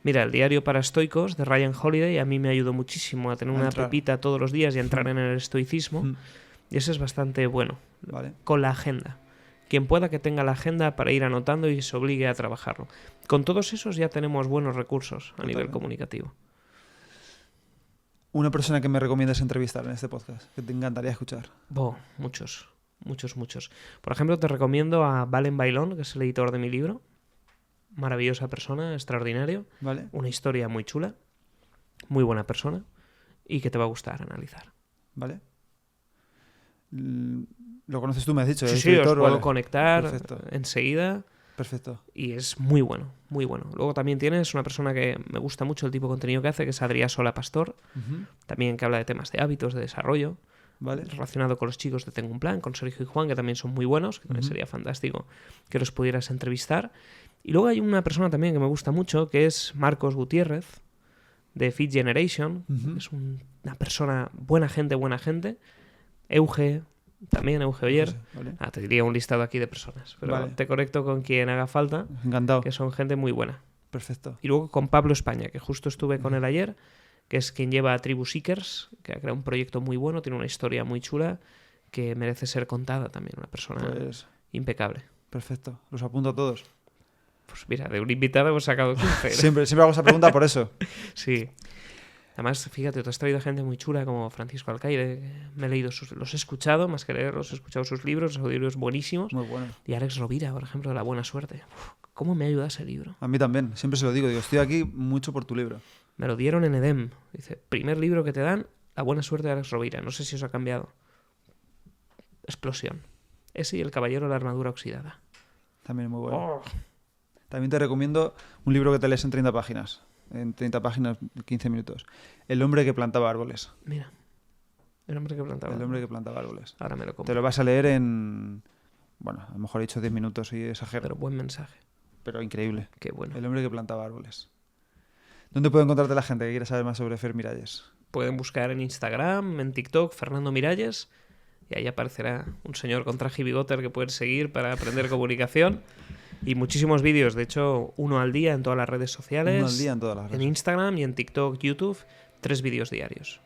Mira, el diario para estoicos de Ryan Holiday a mí me ayudó muchísimo a tener A una entrar. pepita todos los días y a entrar en el estoicismo. Y ese es bastante bueno. Vale. Con la agenda. Quien pueda que tenga la agenda para ir anotando y se obligue a trabajarlo. Con todos esos ya tenemos buenos recursos a nivel Totalmente. comunicativo. Una persona que me recomiendas entrevistar en este podcast, que te encantaría escuchar. Muchos. Por ejemplo, te recomiendo a Valen Bailón, que es el editor de mi libro. Maravillosa persona, extraordinario. ¿Vale? Una historia muy chula, muy buena persona y que te va a gustar analizar. ¿Vale? Lo conoces tú, me has dicho. Sí, ¿Es sí, os editor? puedo Vale. conectar Perfecto. enseguida Perfecto. y es muy bueno, muy bueno. Luego también tienes una persona que me gusta mucho el tipo de contenido que hace, que es Adrià Sola Pastor, también que habla de temas de hábitos, de desarrollo, ¿Vale? relacionado con los chicos de Tengo un Plan, con Sergio y Juan, que también son muy buenos, que también sería fantástico que los pudieras entrevistar. Y luego hay una persona también que me gusta mucho, que es Marcos Gutiérrez, de Fit Generation. Es una persona, buena gente. Euge Oyer. Vale. Te diría un listado aquí de personas, pero Vale. te conecto con quien haga falta, Encantado. que son gente muy buena. Perfecto. Y luego con Pablo España, que justo estuve con él ayer, que es quien lleva a Tribu Seekers, que ha creado un proyecto muy bueno, tiene una historia muy chula, que merece ser contada también, una persona Pues impecable. perfecto. Los apunto a todos. Pues mira, de un invitado hemos sacado 15. Siempre hago esa pregunta por eso. Sí. Además, fíjate, tú has traído gente muy chula como Francisco Alcaide. Me he leído los he escuchado, más que leerlos, he escuchado sus libros, los audiolibros buenísimos. Muy bueno. Y Alex Rovira, por ejemplo, de La Buena Suerte. ¿Cómo me ayuda ese libro? A mí también. Siempre se lo digo. Estoy aquí mucho por tu libro. Me lo dieron en EDEM. Dice, primer libro que te dan, La Buena Suerte de Alex Rovira. No sé si os ha cambiado. Explosión. Ese y El Caballero de la Armadura Oxidada. También muy bueno. Oh. También te recomiendo un libro que te lees en 30 páginas. En 30 páginas, 15 minutos. El hombre que plantaba árboles. Mira. El hombre que plantaba. El hombre que plantaba árboles. Ahora me lo compro. Te lo vas a leer en... Bueno, a lo mejor he dicho 10 minutos y exagero. Pero buen mensaje. Pero increíble. Qué bueno. El hombre que plantaba árboles. ¿Dónde puede encontrarte la gente que quiera saber más sobre Fer Miralles? Pueden buscar en Instagram, en TikTok, Fernando Miralles, y ahí aparecerá un señor con traje y bigote que pueden seguir para aprender comunicación. Y muchísimos vídeos, de hecho, uno al día en todas las redes sociales. Uno al día en todas las En redes. Instagram y en TikTok, YouTube, 3 vídeos diarios.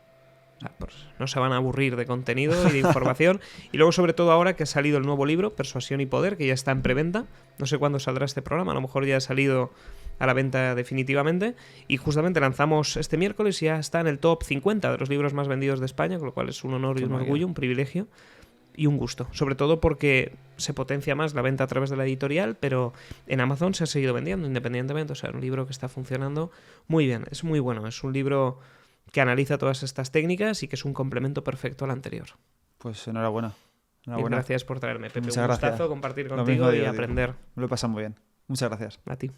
O sea, pues no se van a aburrir de contenido y de información. Y luego, sobre todo ahora que ha salido el nuevo libro, Persuasión y Poder, que ya está en preventa. No sé cuándo saldrá este programa, a lo mejor ya ha salido a la venta definitivamente. Y justamente lanzamos este miércoles y ya está en el top 50 de los libros más vendidos de España, con lo cual es un honor y un Toma ya. orgullo, un privilegio y un gusto. Sobre todo porque se potencia más la venta a través de la editorial, pero en Amazon se ha seguido vendiendo independientemente. O sea, un libro que está funcionando muy bien. Es muy bueno. Es un libro que analiza todas estas técnicas y que es un complemento perfecto al anterior. Pues enhorabuena. Y gracias por traerme, Pepe. Muchas Un gustazo gracias. compartir Lo contigo mismo y digo, aprender. Me lo he pasado muy bien. Muchas gracias. A ti.